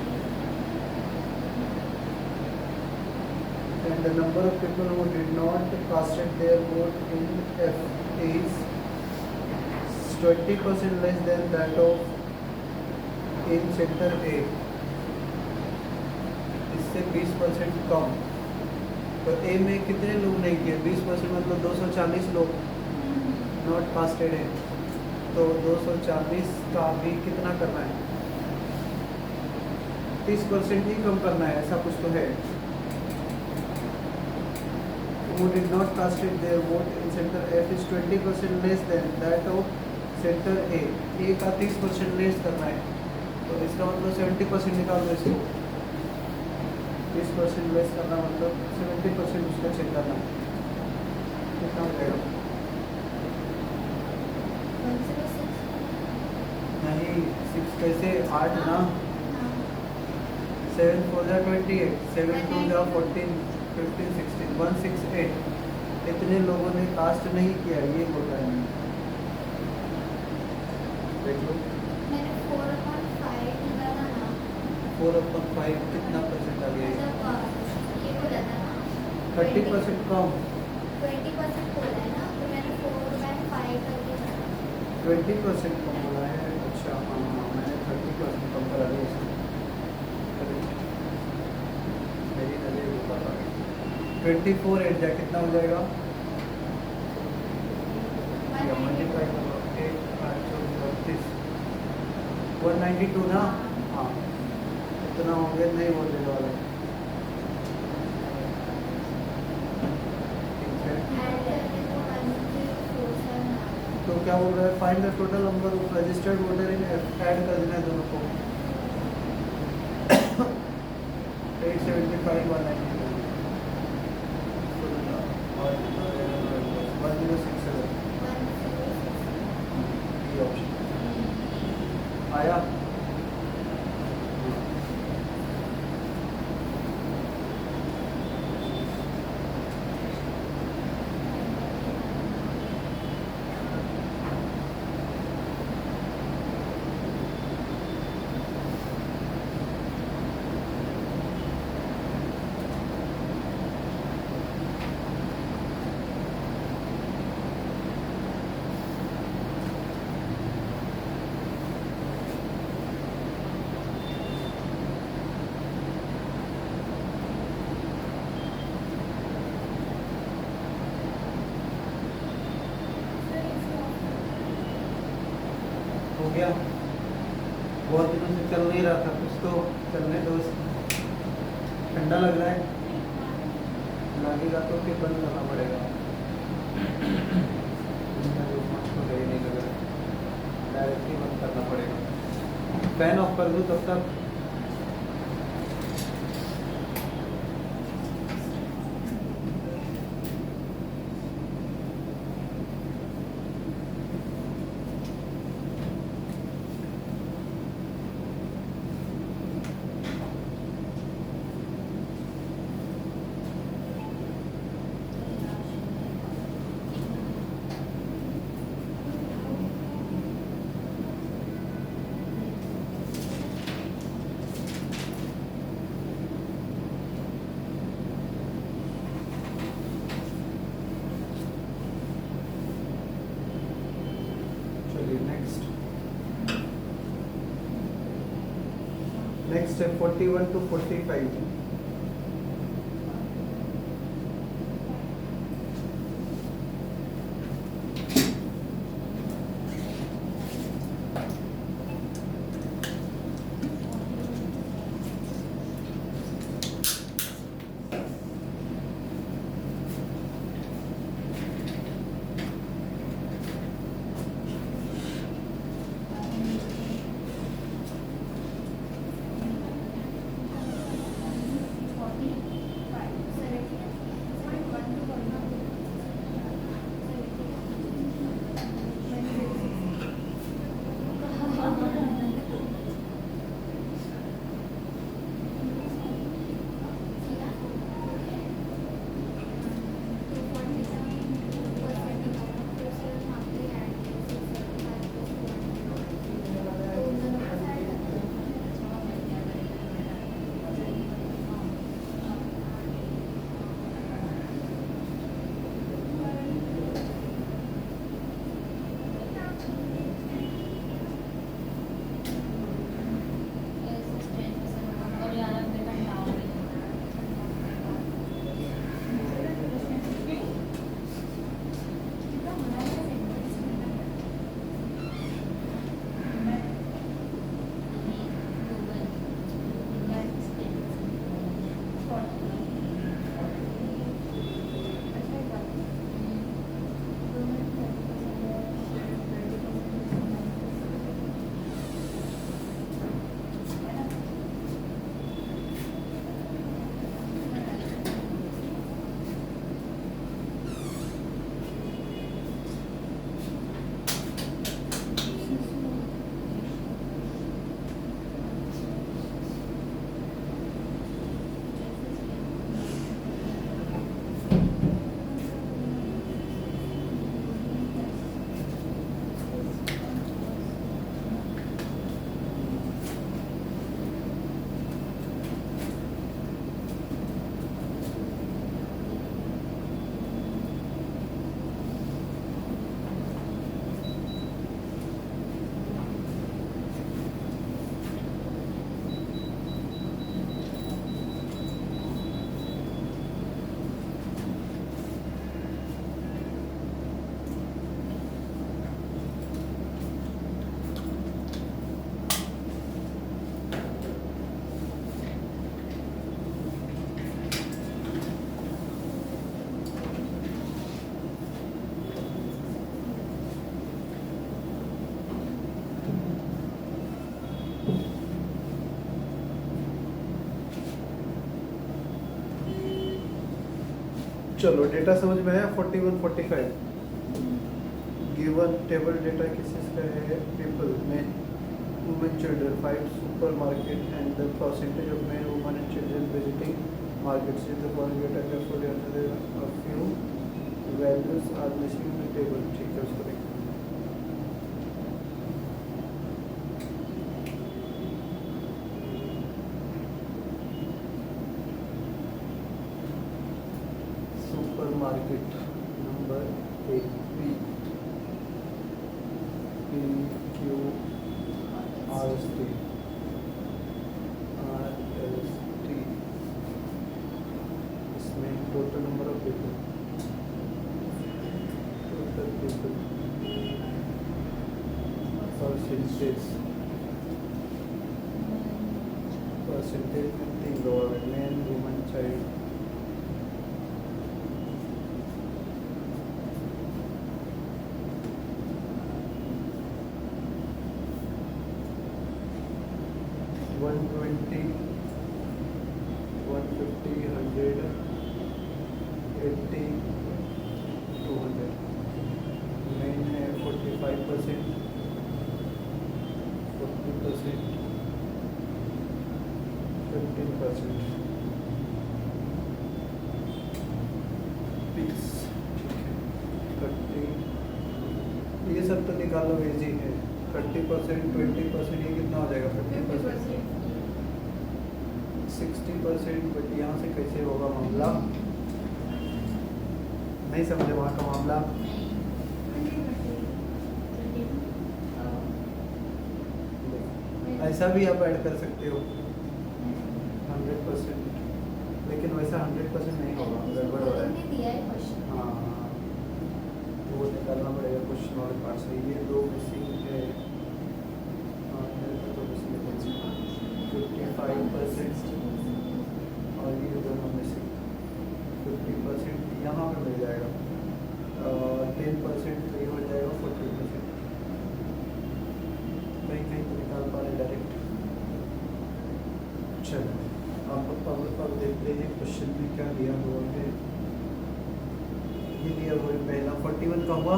S1: And the number of people who did not casted their vote in F is 20% less than that of in sector A. इससे 20% कम, तो ए में कितने लोग नहीं किए? 20% मतलब 240 लोग नॉट कास्टेड है। तो 240 का भी कितना करना है? 30% ही कम करना है, ऐसा कुछ तो है। Who did not cast it their vote in center F is 20% less than that of center A. A का 30% लेस करना है, तो इसका मतलब 70% निकाल दो इसको। 30% लेस करना मतलब 70% उसका चेक करना। कितना हो जाएगा?
S2: 106
S1: नहीं, 6 कैसे? 8 ना।
S2: हाँ
S1: 7 4 जा 28, 7 2 जा 14, 15 16, 168। इतने लोगों ने कास्ट नहीं किया, ये बोल रहा है। देख लो,
S2: मैंने 4/5 निकाला ना
S1: 4/5 कितना परसेंट आ गया?
S2: मतलब ये बोला था ना
S1: 30% कम।
S2: 20% बोला है ना, तो मैंने 4/5 करके चला।
S1: 20% कम बोला है। अच्छा हाँ हाँ, मैंने 30% कम करा दिया इसमें। मेरी नजर ऊपर आ गई। 24 एट जा कितना हो जाएगा? या मल्टीप्लाई करो, 8 8 34, 192 ना। हाँ, इतना हो गया, नहीं बोलने वाला। ठीक है,
S2: ऐड करके तो 1047 आ गया।
S1: तो क्या बोल रहा है? Find the total number of registered voter in F. Add कर देना है दोनों को। 875 192 और 1067 ये ऑप्शन आया। हो गया। बहुत दिनों से चल नहीं रहा था, कुछ तो चलने दो। ठंडा लग रहा है, लगेगा तो फिर बंद करना पड़ेगा। तो सही नहीं लग रहा, डायरेक्टली बंद करना पड़ेगा। फैन ऑफ कर दूँ तब तक। नेक्स्ट है 41 to 45। चलो डेटा समझ में आया 41 45 गिवन टेबल डेटा किस का है पीपल में women children 5 super market and the percentage of men women and children visiting market see the following data carefully under a few values are missing in the table ठीक है उसको देखो super market number 1 PQRST इसमें total number of people percentage में 3 लोग man woman child one 20 150 100 80 200 men है 45% 40% 15% piece ठीक है 30 ये सब तो निकालो इजी है 30% 20% ये कितना हो जाएगा 50% 60% बट यहाँ से कैसे होगा मामला नहीं समझे वहाँ का मामला ऐसा भी आप ऐड कर सकते हो 100% लेकिन वैसा 100% नहीं होगा गड़बड़ हो रहा है हाँ वो निकालना पड़ेगा क्वेश्चन वाले पार्ट से ये दो मिसिंग है तो मिसिंग है 55% और ये दोनों मिसिंग 50% यहाँ पे मिल जाएगा 10% तो ये हो जाएगा 40% कहीं कहीं तो निकाल पा रहे डायरेक्ट चलो आप देखते हैं क्वेश्चन में क्या दिया हुआ है ये दिया हुआ है पहला 41 का हुआ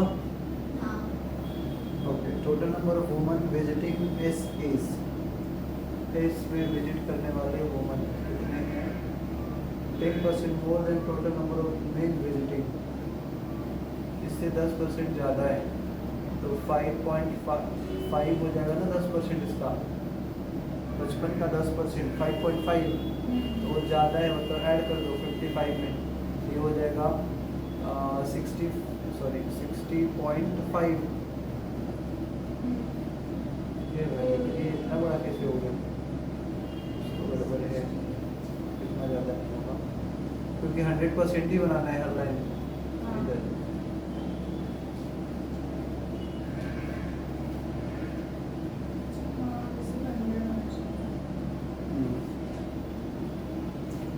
S1: okay total number of woman visiting S में विजिट करने वाले वुमन कितने हैं 10% more than total number of men visiting इससे 10% ज़्यादा है तो 5.5 हो जाएगा ना 10% इसका 55 का 10% 5.5 तो वो ज़्यादा है मतलब ऐड कर दो 55 में ये हो जाएगा 60.5 ये इतना बड़ा कैसे हो गया तो बराबर है इतना ज़्यादा नहीं होगा क्योंकि 100% ही बनाना है हर लाइन इधर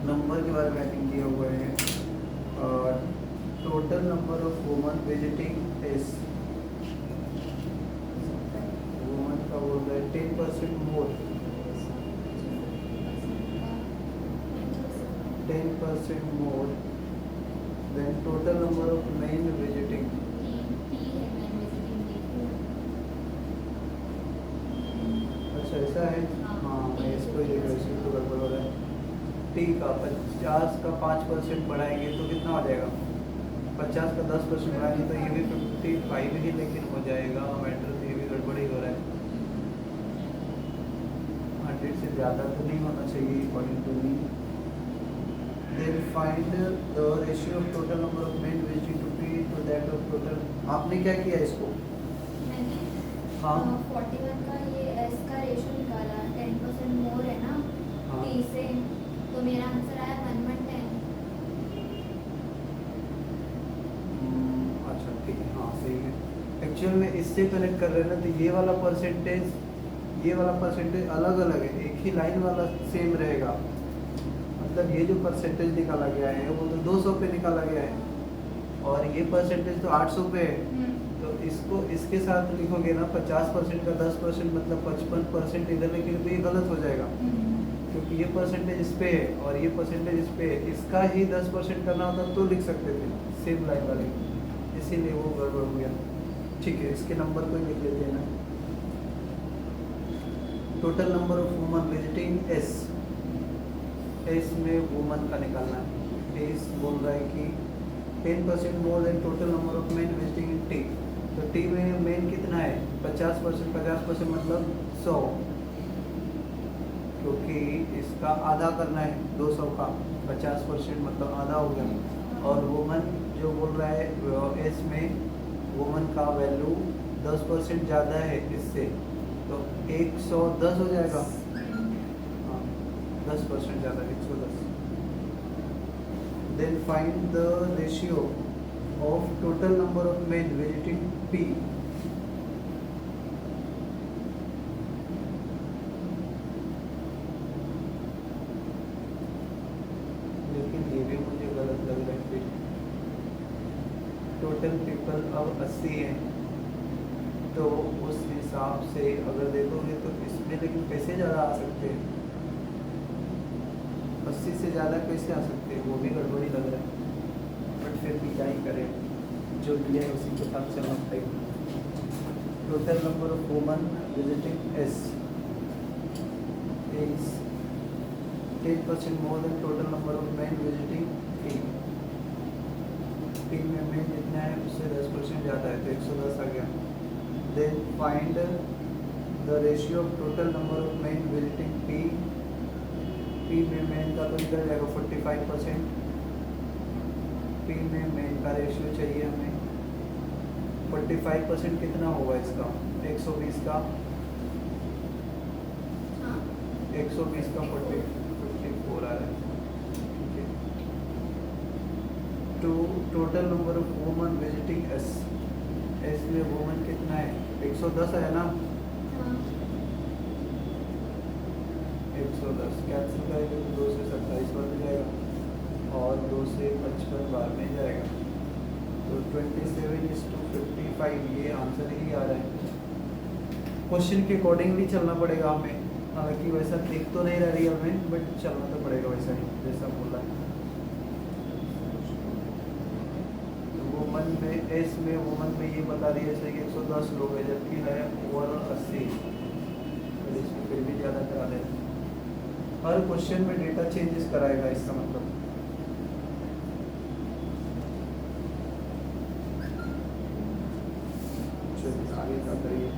S1: नंबर के बारे में मैपिंग किया हुआ है total number of woman visiting S woman का बोल रहा है 10% मोर 10% more than total number of men visiting अच्छा ऐसा है हाँ मैं इसको ही वैसे तो गड़बड़ हो रहा है टी का 50 का 5% बढ़ाएंगे तो कितना हो जाएगा 50 का 10% बढ़ाएंगे तो ये भी 55 ही लेकिन हो जाएगा मैटर तो ये भी गड़बड़ ही हो रहा है 100 से ज़्यादा तो नहीं होना चाहिए according to me then find the ratio of total number of men visiting to P to that of total आपने क्या किया इसको
S2: मैंने
S1: हाँ
S2: 41 का ये एस का रेशियो निकाला 10% मोर है ना
S1: हाँ।
S2: 30 से तो मेरा आंसर आया 1:10
S1: अच्छा ठीक है हाँ सही है एक्चुअल में इससे कनेक्ट कर रहे हैं ना तो ये वाला परसेंटेज अलग अलग है एक ही लाइन वाला सेम रहेगा मतलब ये जो परसेंटेज निकाला गया है वो तो 200 पे निकाला गया है और ये परसेंटेज तो 800 पे है तो इसको इसके साथ लिखोगे ना 50% का 10% मतलब 55% इधर लेकिन तो ये गलत हो जाएगा क्योंकि ये परसेंटेज इस पे है और ये परसेंटेज इस पे है, इसका ही 10% करना होता तो लिख सकते थे सेम लाइन वाले, इसीलिए वो गड़बड़ हो गया। ठीक है, इसके नंबर को ही लिख लेते हैं ना। Total number of woman visiting S, S में वुमन का निकालना है। एस बोल रहा है कि 10% more than total number of men visiting in T. तो टी में मेन कितना है 50%, 50% मतलब 100, क्योंकि इसका आधा करना है 200 का, 50% मतलब आधा हो गया। और वुमन जो बोल रहा है एस में वुमन का वैल्यू 10% ज़्यादा है इससे, तो 110 हो जाएगा। हाँ 10% ज़्यादा 110। Then find the ratio of total number of men visiting P. लेकिन ये भी मुझे गलत लग रहा है फिर। टोटल पीपल अब 80 हैं, तो उस हिसाब से अगर देखोगे तो इसमें लेकिन कैसे ज़्यादा आ सकते हैं, 80 से ज़्यादा कैसे आ सकते हैं, वो भी गड़बड़ी लग रहा है। बट फिर भी क्या ही करें, जो दिया है उसी के साथ चलना पड़ेगा। Total number of woman visiting S is 10% more than total number of man visiting T. T में मैन जितना है उससे 10% ज़्यादा है, तो 110 आ गया। Then find the ratio of total number of man visiting P. P में मैन का तो निकल जाएगा 45%। पी में मैन का रेशियो चाहिए हमें 45%, कितना होगा इसका 120 का, 120 का 54 आ रहा है। To total number of woman visiting S, S में वुमन कितना है 110 है ना, 110 कैंसिल करेंगे तो 2 से 27 बार में जाएगा और 2 से 55 बार में जाएगा, तो 27:55 ये आंसर ही आ रहा है। क्वेश्चन के अकॉर्डिंगली चलना पड़ेगा हमें, हालांकि वैसा दिख तो नहीं रहा रियल में, बट चलना तो पड़ेगा वैसा ही जैसा बोला है। तो वुमन में एस में वुमन में ये बता दिया जैसे कि 110 लोग है, जबकि है ओवरऑल 80, तो इसमें फिर भी ज़्यादा करा दें। हर क्वेश्चन में डेटा चेंजेस कराएगा, इसका मतलब चलिए आगे का करिए।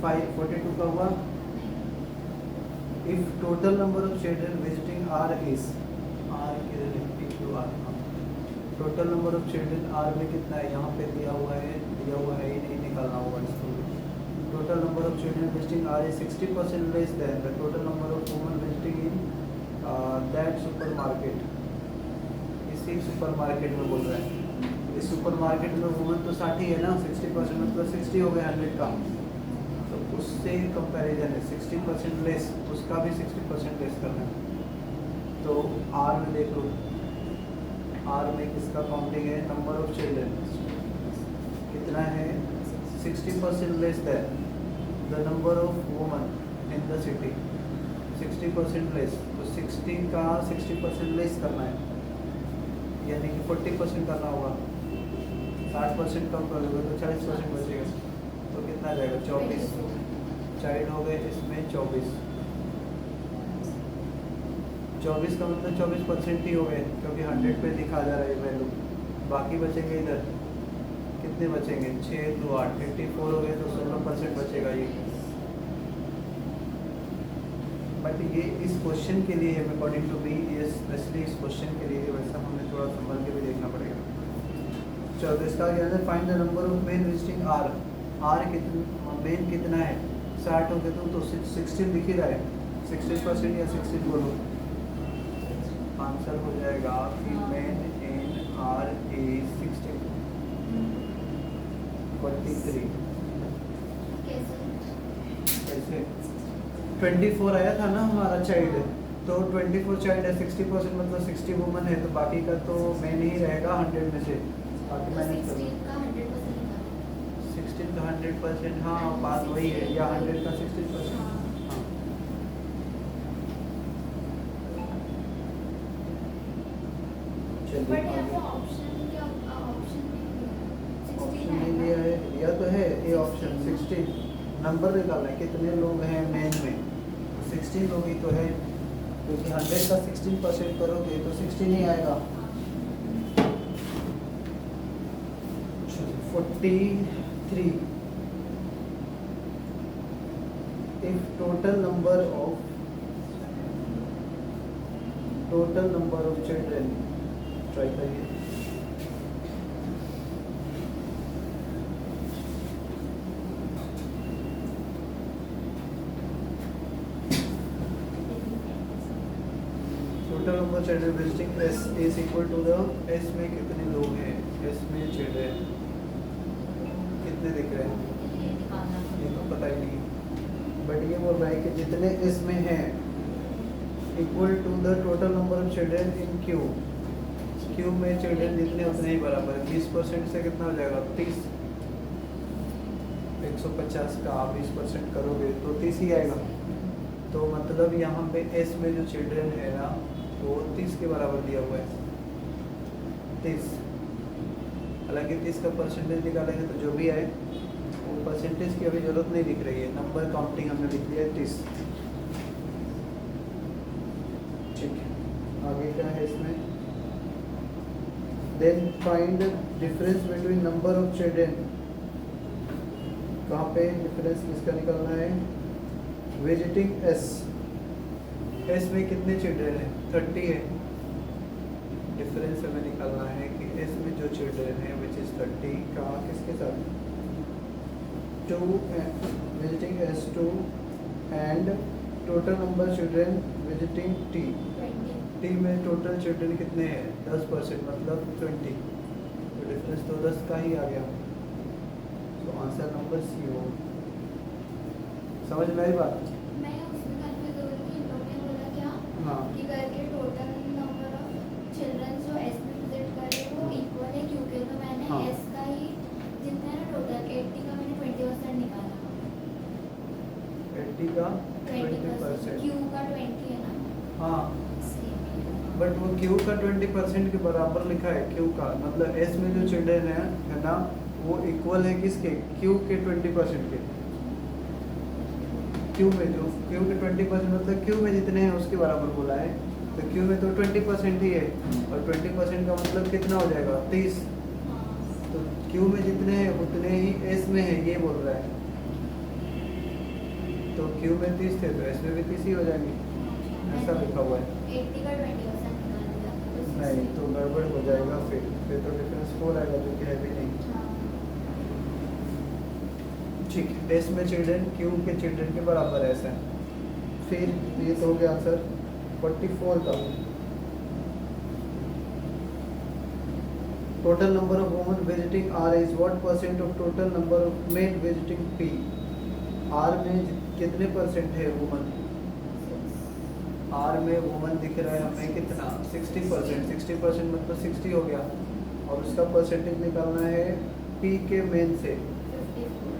S1: फाइव 42 का हुआ। If total number of children visiting R is, R total number of children R में कितना है, यहाँ पे दिया हुआ है ही नहीं, निकालना होगा इसको। Total number of children visiting R is 60% less than the total number of woman visiting in that super market. इसी सुपर मार्केट में बोल रहा है, इस सुपर मार्केट में वुमन तो 60 है ना, 60% मतलब 60 हो गया 100 का, तो उससे कंपैरिजन है 60% लेस, उसका भी 60% लेस करना है। तो आर में देख लो, आर में किसका काउंटिंग है, नंबर ऑफ चिल्ड्रन कितना है 60% less than the number of woman in the city, 60% less, तो 60 का 60% लेस करना है, यानी कि 40% करना होगा। 60% कम कर दोगे तो 40% बचेगा, तो कितना जाएगा 24 चाइल्ड हो गए इसमें 24 का मतलब 24% ही हो गए, क्योंकि 100 पे दिखा जा रहा है वैल्यू। बाकी बचेंगे इधर कितने बचेंगे 6 2 8 54 हो गए, तो 16% बचेगा ये। बट ये इस क्वेश्चन के लिए है अकॉर्डिंग टू मी, ये स्पेशली इस क्वेश्चन के लिए है, वैसा हमें थोड़ा संभल के भी देखना पड़ेगा। चलो तो इसका क्या है, find the number of men visiting R. R कितना मेन कितना है, 60 हो गए तो 16 दिख ही रहा है, 16% या 16 बोलो, आंसर हो जाएगा कि मेन इन आर इज 16 43। कैसे 24 आया था ना हमारा चाइल्ड, तो 24 चाइल्ड है, 60% मतलब 60 वुमन है, तो बाकी का तो मेन ही रहेगा 100 में से, बाकी मैंने 16 का 100%, हाँ बात वही है, या 100 का 60%, हाँ।
S2: बट यहाँ पे ऑप्शन क्या, ऑप्शन
S1: ऑप्शन नहीं दिया है, दिया तो है ये ऑप्शन 16 नंबर निकालना है, कितने लोग हैं मेन में, 16 लोग ही तो है, क्योंकि 100 का 16% करोगे तो 16 ही आएगा। 43 if total number of children, try करिए, total number of children visiting S is equal to the S में कितने लोग हैं, S में children कितने दिख रहे हैं, ये तो पता ही नहीं, बट ये बोल रहा है कि जितने S में हैं equal to the total number of children in Q, Q में चिल्ड्रेन जितने उतने ही बराबर है, 20% से कितना हो जाएगा 30, 150 का 20% करोगे तो 30 ही आएगा, तो मतलब यहाँ पे S में जो चिल्ड्रेन है ना वो 30 के बराबर दिया हुआ है, 30, हालांकि 30 का परसेंटेज निकालेंगे तो जो भी आए वो परसेंटेज की अभी जरूरत नहीं दिख रही है, नंबर काउंटिंग हमने लिख दिया है 30। ठीक है, आगे क्या है इसमें, then find difference between number of children, कहाँ पे डिफरेंस किसका निकालना है, विजिटिंग एस, एस में कितने चिल्ड्रेन हैं 30 है, डिफरेंस हमें निकालना है कि एस में जो चिल्ड्रेन है विच इज 30 का किसके साथ, 2 visiting S 2 and total number children visiting T, T में टोटल चिल्ड्रेन कितने हैं 10% मतलब 20, तो डिफरेंस तो 10 का ही आ गया, तो आंसर नंबर सी हो। समझ में आई बात,
S2: मैं उसमें कंफ्यूज हो गई कि इन लोगों ने बोला क्या
S1: हाँ
S2: कि करके टोटल नंबर ऑफ चिल्ड्रन जो एस में विजिट करे वो इक्वल है, क्योंकि तो मैंने
S1: हाँ।
S2: एस का ही जितना है ना टोटल 80 का मैंने 20% निकाला,
S1: 80 का
S2: 20%,
S1: 20%,
S2: क्यू का 20 है ना,
S1: हाँ बट वो Q का 20% के बराबर लिखा है, Q का मतलब S में जो चिल्ड्रेन है ना वो इक्वल है किसके, Q के 20% के, Q में जो Q के 20% मतलब Q में जितने हैं उसके बराबर बोला है, तो Q में तो 20% ही है, और 20% का मतलब कितना हो जाएगा 30, तो Q में जितने हैं उतने ही S में है ये बोल रहा है, तो Q में 30 थे तो S में भी 30 ही हो जाएंगे, ऐसा लिखा हुआ है।
S2: 80 का 20% निकाल दिया
S1: नहीं तो गड़बड़ हो जाएगा, फिर तो डिफरेंस 4 आएगा जो कि है भी नहीं। ठीक है, एस में चिल्ड्रेन क्यू के चिल्ड्रेन के बराबर है ऐसा, फिर ये तो हो गया आंसर 44 का। Total number of women visiting R is what percent of total number of men visiting P, R में कितने परसेंट है वुमन, आर में वुमन दिख रहा है हमें कितना 60%, 60% मतलब 60 हो गया, और उसका परसेंटेज निकालना है पी के मेन से,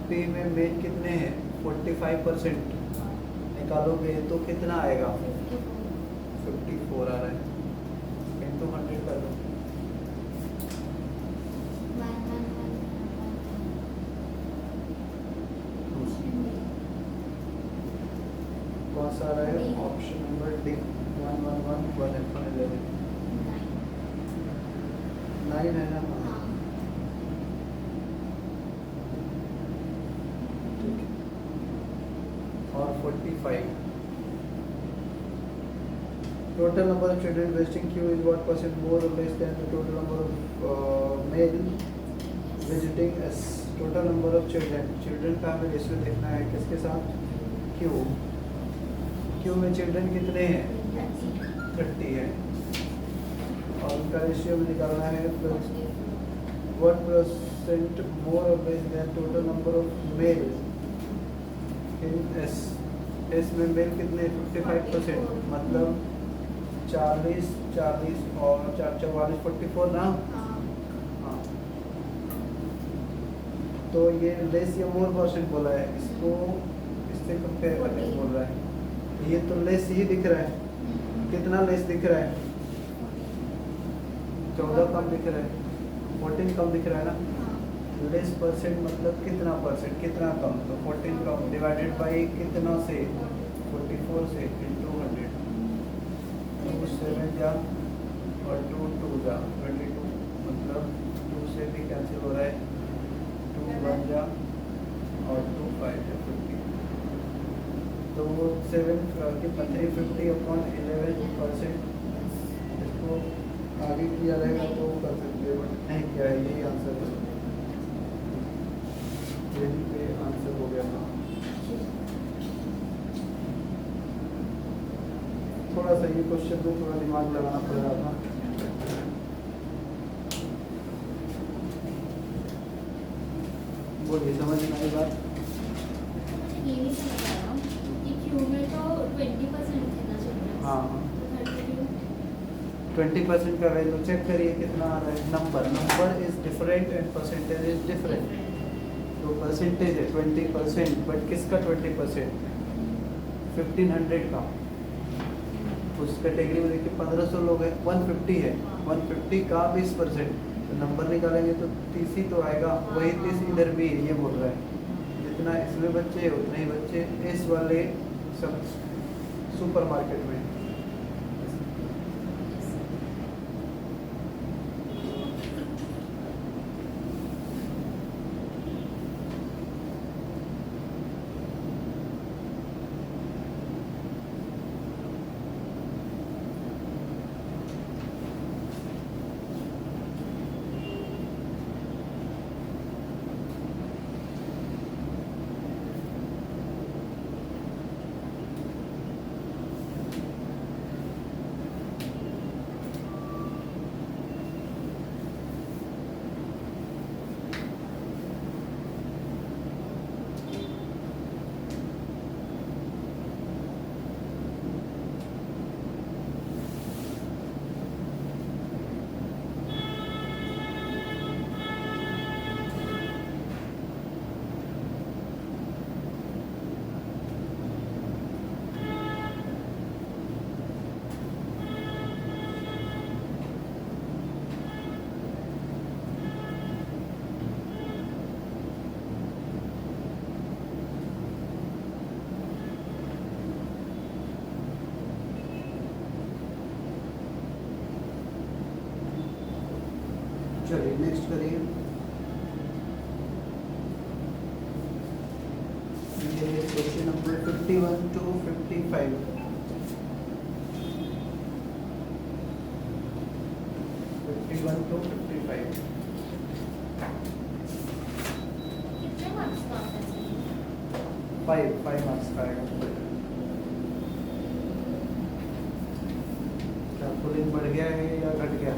S1: पी में मेन कितने हैं 45%, निकालोगे तो कितना आएगा 54 आ रहा है, इंटू 100 कर दो, कौन सा आ रहा है, ऑप्शन नंबर डी 111111 9 है ना, ठीक है, और 45 Total number of children visiting queue is what percent more or less than the total number of male visiting S. Total number of children का हमें रेशियो देखना है किसके साथ, क्यू में चिल्ड्रन कितने हैं, 30 है, और उनका रेशियो में निकालना है plus what percent more or less than total number of male in S. S में मेल कितने, 55%, मतलब 40 और 44 44 ना। हाँ, तो ये लेस या मोर परसेंट बोला है, इसको इससे कंपेयर करके बोल रहा है। ये तो लेस ही दिख रहा है, कितना लेस दिख रहा है, 14 कम दिख रहा है, 14 कम दिख रहा है ना। लेस परसेंट मतलब कितना परसेंट, कितना कम, तो 14 कम डिवाइडेड बाई कितना से, 44 से इंटू 100, 2 7 जा और 2 2 जा 22, मतलब 2 से भी कैंसिल हो रहा है, 2 1 जा और 2 5 जा 50, तो वो 7 कितना 350 अपॉन 11%। इसको आगे किया रहेगा तो कर सकते हैं, बट नहीं किया है, यही आंसर है, यही पे आंसर हो गया था। थोड़ा सा ये क्वेश्चन में थोड़ा दिमाग लगाना पड़ रहा था। बोलिए, समझ में आई बात?
S2: ये नहीं समझ आ रहा कि क्यू में तो 20% देना चाहिए।
S1: हाँ हाँ, 20% का वैल्यू चेक करिए कितना आ रहा है। Number is different and percentage is different. तो परसेंटेज है 20%, बट किसका 20%, 1500 का। उस कैटेगरी में देखिए 1500 लोग हैं, 150 है, 150 का 20%, तो नंबर निकालेंगे तो 30 ही तो आएगा। वही 30 इधर भी ये बोल रहा है, जितना इसमें बच्चे उतने ही बच्चे इस वाले सब सुपरमार्केट में। चलिए नेक्स्ट करिए। ये क्वेश्चन नंबर 51 to 55। 51 to 55।
S2: कितने मार्क्स का आता है?
S1: 5 मार्क्स का आएगा। क्या पुलिंग बढ़ गया है या घट गया?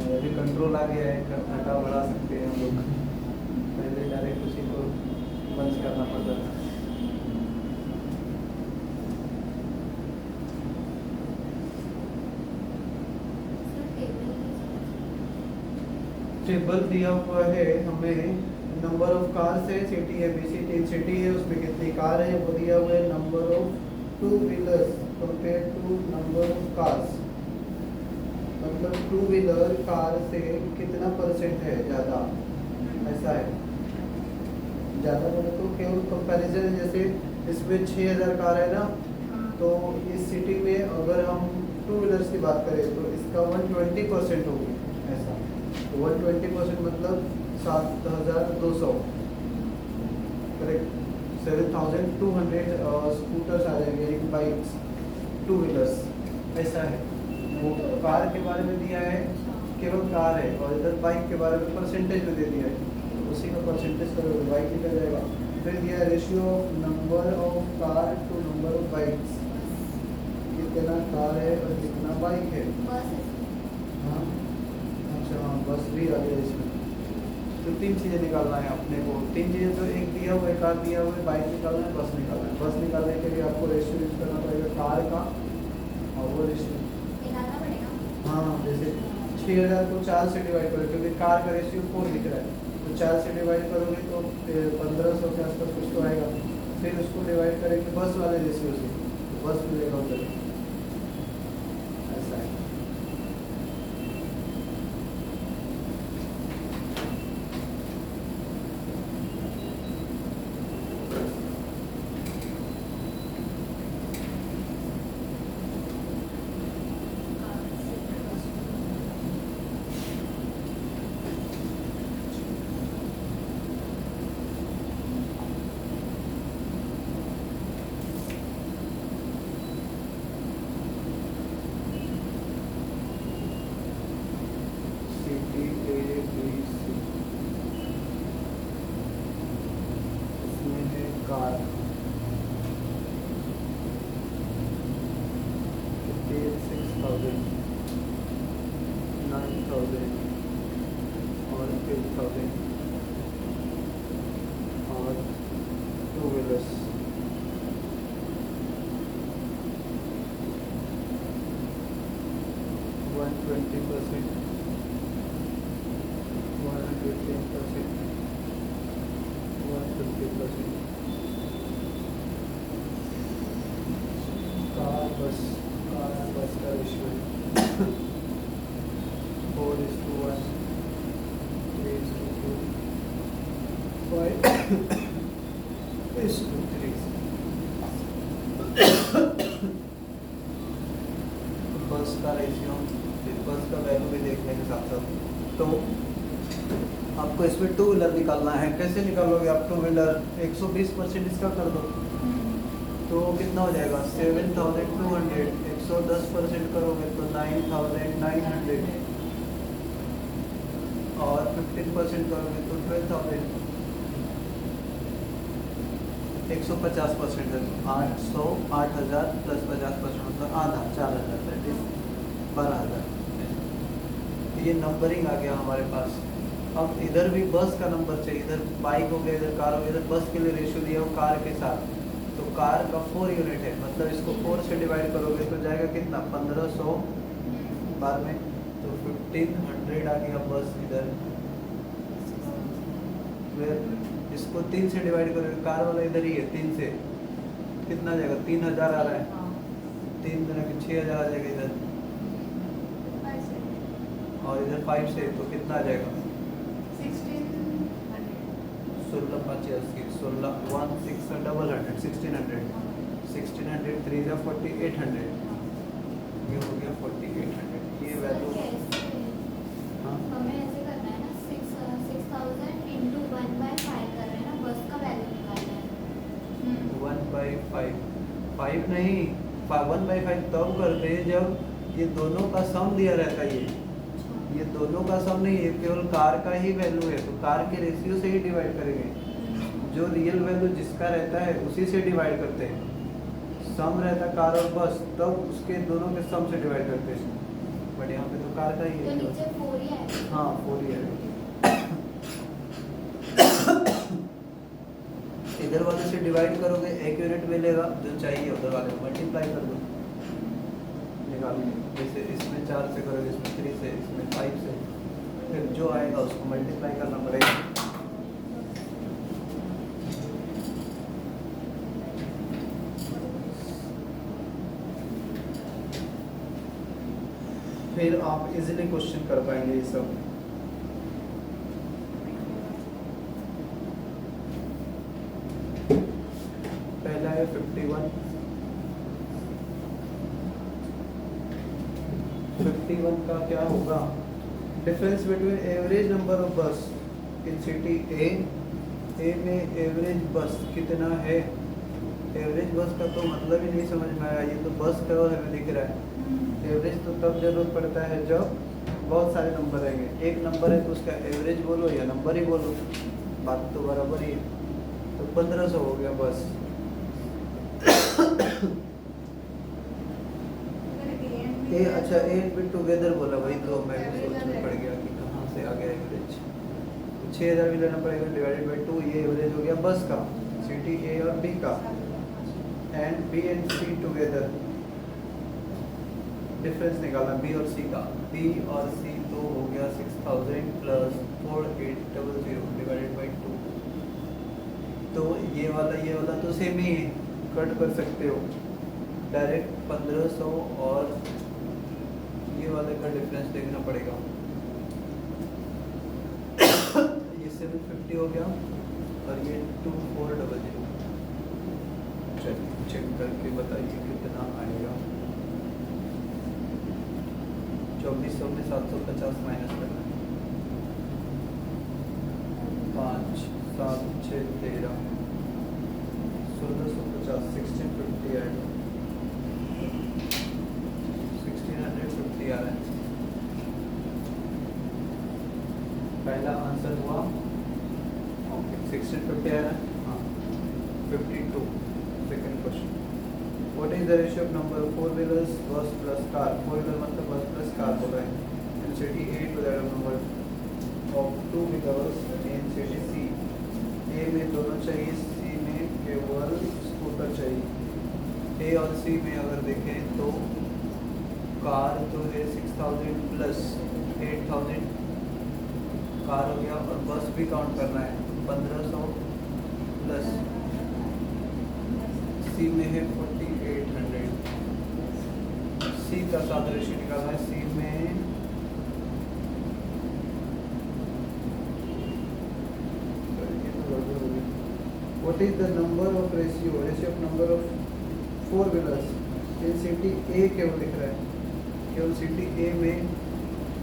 S1: अभी कंट्रोल आ गया है, घटा बढ़ा सकते हैं हम लोग। पहले डायरेक्ट उसी को बंद करना पड़ता था। टेबल दिया हुआ है हमें, नंबर ऑफ कार्स है, सिटी है, BC 3 सिटी है, उसमें कितनी कार है वो दिया हुआ है। Number of 2 wheelers compare to number of cars, मतलब 2 व्हीलर कार से कितना परसेंट है ज़्यादा, ऐसा है। ज़्यादा बोले तो केवल कंपैरिजन है, जैसे इसमें 6000 कार है ना, तो इस सिटी में अगर हम 2 व्हीलर्स की बात करें तो इसका 120% होगी, ऐसा। तो 120% मतलब 7200, करेक्ट। 7,200 स्कूटर्स आ जाएंगे, एक बाइक्स, टू व्हीलर्स, ऐसा है। वो कार के बारे में दिया है, केवल कार है, और इधर बाइक के बारे में परसेंटेज में दे दिया है, तो उसी का परसेंटेज करोगे बाइक निकल जाएगा। फिर दिया है ratio of number of car to number of bikes, कितना कार है और कितना बाइक है।
S2: बस
S1: हाँ, अच्छा हाँ, बस भी आ गया इसमें। तो तीन चीज़ें निकालना है अपने को, तीन चीज़ें तो एक दिया हुआ है, कार दिया हुआ है, बाइक निकालना है, बस निकालना है। बस निकालने के लिए आपको रेशियो यूज करना पड़ेगा कार का, और वो रेशियो,
S2: निकालना पड़ेगा।
S1: हाँ, जैसे 6,000 को 4 से डिवाइड करो, क्योंकि कार का रेशियो 4 दिख रहा है, तो 4 से डिवाइड करोगे तो 1500 के आसपास कुछ तो आएगा। फिर उसको डिवाइड करेंगे बस वाले रेशियो से, तो बस मिलेगा उधर, ऐसा है। सिटी ए बी सी, इसमें है कार, 6,000, 9,000 और 8,000, और टू व्हीलर्स 120%, 115%, 150%। कार बस का रेशियो 4:1, 3:2, 5:3। बस का रेशियो, बस का वैल्यू भी देखने के साथ साथ, तो आपको इसमें टू व्हीलर निकालना है। कैसे निकालोगे आप टू व्हीलर? 120% इसका कर दो, तो कितना हो जाएगा? 7,200। 110% करोगे तो 9,900, और 15% करोगे तो 12,000। 150% है, 800, 8,000 प्लस 50% मतलब आधा, 4,000, दैट इज 12,000। ये नंबरिंग आ गया हमारे पास। अब इधर भी बस का नंबर चाहिए, इधर बाइक हो गया, इधर कार हो गया, इधर बस के लिए रेशियो दिया हो कार के साथ, तो कार का 4 यूनिट है, मतलब इसको 4 से डिवाइड करोगे तो जाएगा कितना? 1,500 बार में, तो 1,500 आ गया बस इधर। फिर इसको 3 से डिवाइड करोगे, कार वाला इधर ही है, 3 से कितना जाएगा? 3,000 आ रहा है, 3 गुना के 6,000 आ जाएगा इधर, और इधर 5 से तो कितना आ जाएगा? 16, 5, 80, 16, 1, 6, डबल 100, 1,600, 1,600, 3 जा 4,800, ये हो गया 4,800। ये वैल्यू, हाँ,
S2: हमें ऐसे करना है ना, 6,000 इंटू 1/5 कर रहे हैं ना, बस का वैल्यू निकालना है।
S1: 1/5, 5 नहीं, 1/5 तब करते हैं जब ये दोनों का सम दिया रहता है। ये दोनों का सम नहीं है, केवल कार का ही वैल्यू है, तो कार के रेशियो से ही डिवाइड करेंगे। जो रियल वैल्यू जिसका रहता है उसी से डिवाइड करते हैं। सम रहता है कार और बस, तब उसके दोनों के सम से डिवाइड करते हैं, बट यहाँ पे तो कार का ही
S2: तो
S1: है।
S2: नीचे 4 ही है।
S1: हाँ, 4 ही है। इधर वाले से डिवाइड करोगे 1 यूनिट मिलेगा, जो चाहिए उधर वाले को मल्टीप्लाई कर दो, निकाल लो। जैसे इसमें 4 से करोगे, इसमें 3 से, इसमें 5 से, फिर जो आएगा उसको मल्टीप्लाई करना पड़ेगा। फिर आप इजीली क्वेश्चन कर पाएंगे ये सब। पहला है 51। 51 का क्या होगा? Difference between average number of बस इन सिटी ए ए में एवरेज बस कितना है। एवरेज बस का तो मतलब ही नहीं समझ में आया, ये तो बस का और हमें दिख रहा है। एवरेज तो तब जरूरत पड़ता है जब बहुत सारे नंबर रहेंगे। एक नंबर है तो उसका एवरेज बोलो या नंबर ही बोलो, बात तो बराबर ही है। तो 1500 हो गया बस। ए अच्छा ए बिट टुगेदर बोला, वही तो मैं भी सोच में पड़ गया कि कहाँ से आ गया एवरेज। 6000 भी लेना पड़ेगा डिवाइडेड बाई 2, ये एवरेज हो गया बस का, सिटी ए और बी का, and B and C together. Difference निकालना बी और सी का, बी और सी तो हो गया 6000 प्लस 4800 डिवाइडेड बाई 2। तो ये वाला तो सेम ही है, कट कर सकते हो डायरेक्ट 1500 और ये वाले का डिफरेंस देखना पड़ेगा। ये 750 हो गया और ये 2400। चलिए चेक करके बताइए कितना आएगा। 2400 में 750 माइनस करना है। 5 7 6 13 1650 1650 आएगा। 1650 आ रहा है। पहला आंसर हुआ ओके 1650 आ रहा है। हाँ 52। Second question, what is the ratio of number of four wheelers bus plus car. Four wheeler मतलब बस प्लस कार हो रहा है। In city A to that number of two wheelers in city C. A में दोनों चाहिए, सी में केवल scooter चाहिए। ए और सी में अगर देखें तो कार तो है 6000 प्लस 8000 कार हो गया, और बस भी काउंट करना है 1500 प्लस सी में है 4800। सी का साथ रेशियो निकालना है। सी में what is the number of ratio of number of four wheelers in city A केवल दिख रहा है, केवल सिटी ए में।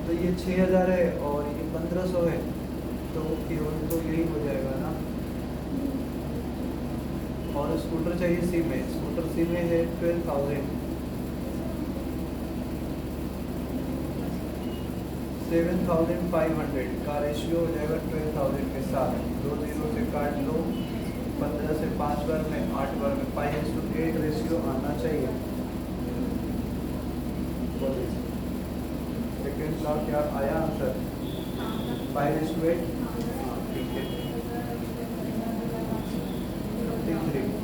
S1: तो ये 6000 है और ये 1500 है, तो केवल तो यही हो जाएगा ना। और स्कूटर चाहिए सी में, स्कूटर सी में है 12000। 7500 का रेशियो हो जाएगा 12000 के साथ। 2 0 से काट लो, 15 से 5 बार में 8 बार में 5:8 रेशियो आना चाहिए। सेकेंड लॉ क्या आया आंसर 5:8। ठीक है 53।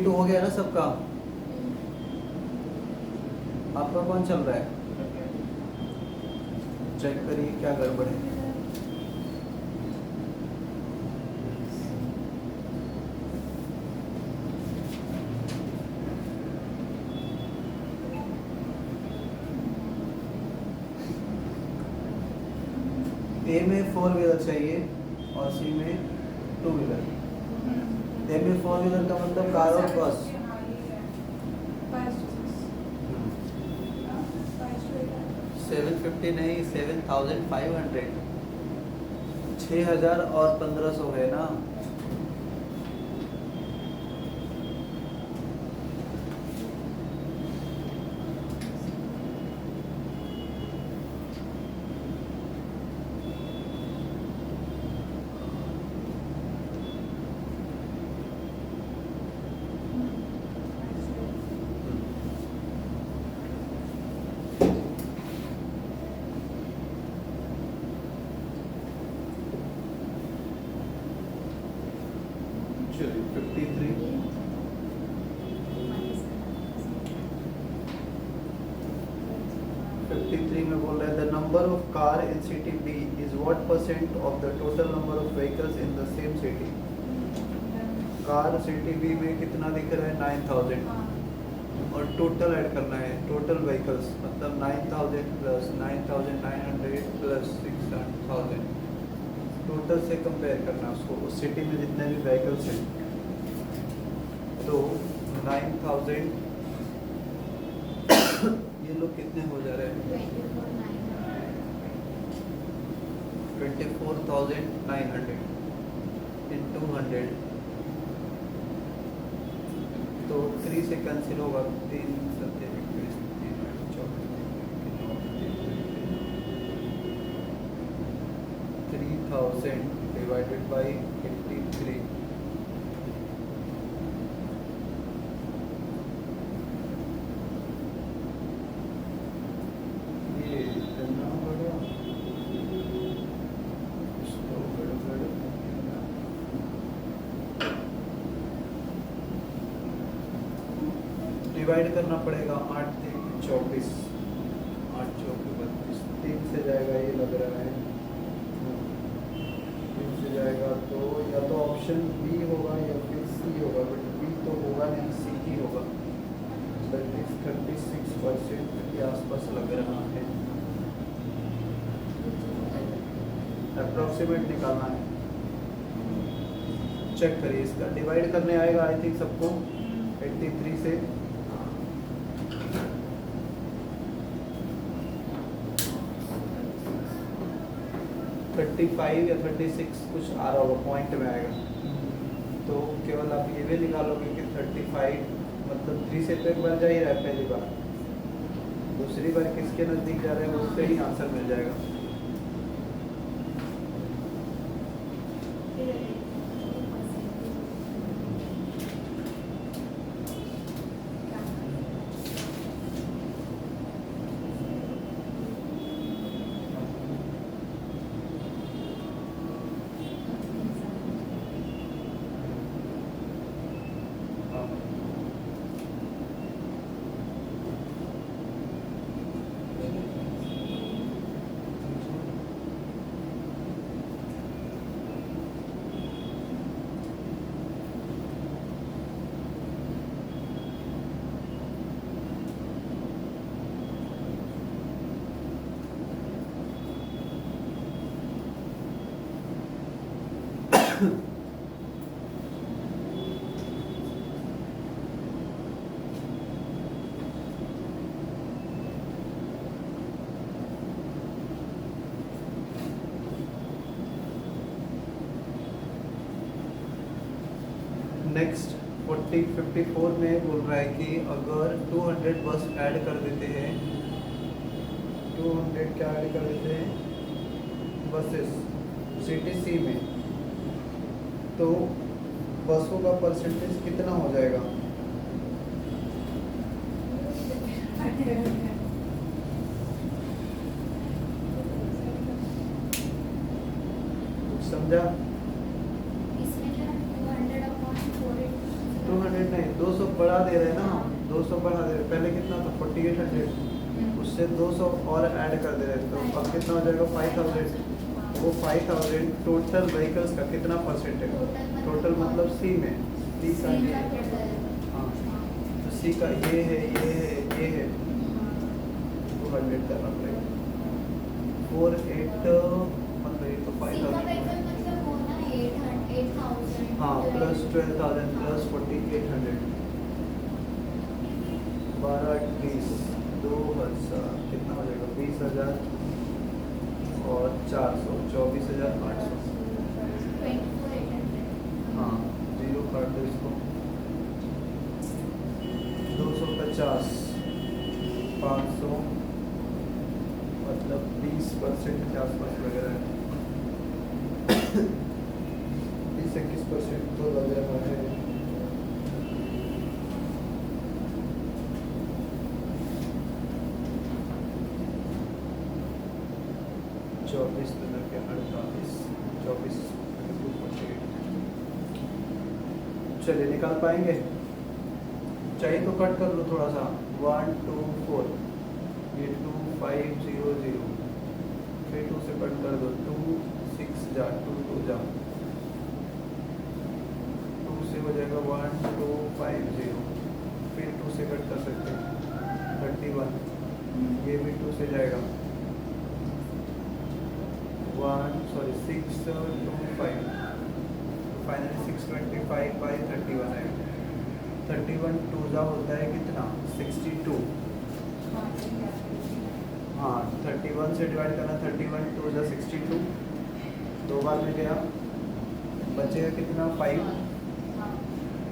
S1: टू हो गया ना सबका। आपका कौन चल रहा है, चेक करिए क्या गड़बड़ है। ए में 4 व्हीलर चाहिए और सी में 2 व्हीलर। ए में 4 व्हीलर का मतलब कार और बस। 750 नहीं 7500। 6000 और 1500 है ना। number of car in city B is what percent of the total number of vehicles in the same city? Car city B में कितना दिख रहा है 9000 और टोटल ऐड करना है टोटल व्हीकल्स मतलब 9000 प्लस 9900 प्लस 6000 टोटल से कंपेयर करना उसको उस सिटी में जितने भी व्हीकल्स हैं तो 9000 ये लोग कितने हो जा रहे हैं 24,900 into 100 तो 3 से कैंसिल होगा 3 सत्य 3000 डिवाइडेड बाई 83 ये इतना बड़ा इसको गड़बड़ डिवाइड करना पड़ेगा 8 3 24 8 4 32 3 से जाएगा ये लग रहा है 3 से जाएगा तो या तो ऑप्शन बी होगा या फिर सी होगा बट बी तो होगा नहीं सी ही होगा 36% के आसपास लग रहा है अप्रोक्सीमेट निकालना है चेक करिए इसका डिवाइड करने आएगा आई थिंक सबको 83 से थर्टी 35 या 36 कुछ आ रहा होगा पॉइंट में आएगा तो केवल आप ये भी निकालोगे कि 35 मतलब 3 से तो एक बार जा ही रहा है पहली बार दूसरी बार किसके नज़दीक जा रहे हैं उससे ही आंसर मिल जाएगा नेक्स्ट 54 में बोल रहा है कि अगर 200 बस ऐड कर देते हैं 200 क्या ऐड कर देते हैं बसेस सिटी सी में तो बसों का परसेंटेज कितना हो जाएगा समझा 200 नहीं 200 बढ़ा दे रहे हैं ना हम 200 बढ़ा दे रहे हैं पहले कितना था 4800 उससे 200 और ऐड कर दे रहे हैं तो अब कितना हो जाएगा 5000 वो 5000 टोटल व्हीकल्स का कितना परसेंट है टोटल मतलब सी में सी का ये हाँ तो सी का ये है 200 करना पड़ेगा 48 मतलब ये तो 5000 हाँ प्लस 12,000 प्लस 4800 12 20 2000 कितना हो जाएगा 20,000 और 400 24,800 हाँ जीरो काट दो इसको 250 500 मतलब 20% के आसपास वगैरह है 20-21% तो लग रहा है चौबीस के 48 24 चलिए निकाल पाएंगे चाहिए तो कट कर लो थोड़ा सा 1 2 4 ये 2500 फिर 2 से कट कर दो, 2 6 जा, 2 2 जा, 2 से हो जाएगा 1 2 5 0, फिर 2 से कट कर सकते हैं 31, ये भी 2 से जाएगा 6 2 5, फाइनली 625 बाई 31 आएगा। 31 2 जा होता है कितना 62, हाँ 31 से डिवाइड करना, 31 2 जा 62, 2 बार में गया, बचेगा कितना 5,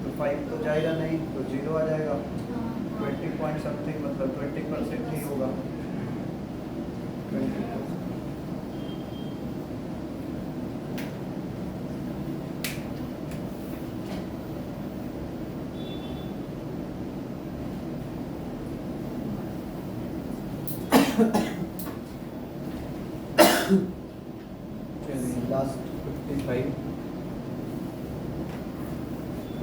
S1: तो 5 तो जाएगा नहीं तो 0 आ जाएगा, 20 पॉइंट समथिंग, मतलब 20% ही होगा। 20%। Last 55.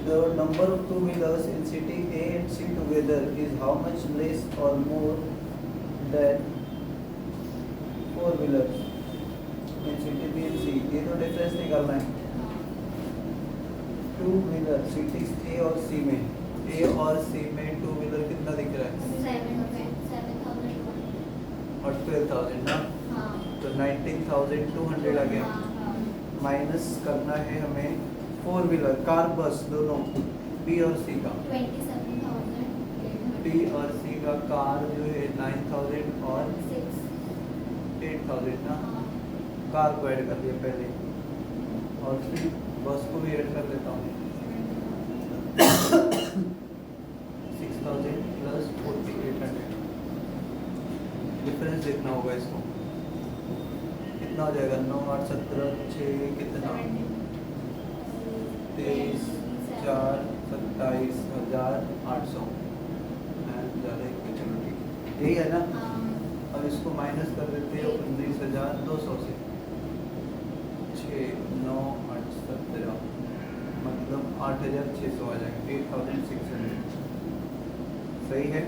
S1: The number of two-wheelers in city A and C together is how much less or more than four-wheelers in city B and C? ये तो डिफरेंस निकालना है। टू व्हीलर सिटीज ए और सी में, ए और सी में टू व्हीलर कितना दिख रहा है?
S2: 7,000
S1: और 12,000 ना, तो 19,200 आ गया। माइनस करना है हमें फोर व्हीलर कार बस दोनों बी और सी का।
S2: 27,000
S1: बी और सी का कार जो है 9,000 और 8,000 ना, कार को ऐड कर दिया पहले और फिर बस को भी ऐड कर लेता हूँ। 6,000 प्लस 4,800, डिफरेंस देखना होगा इसको कितना हो जाएगा। 9 8 17 6 कितना 23 4 27,800 ज़्यादा ही चलो ठीक यही है ना। अब इसको माइनस कर देते हैं 19,200 से, 6 9 8 17 मतलब 8,600 आ जाएगा, 8,600 सही है।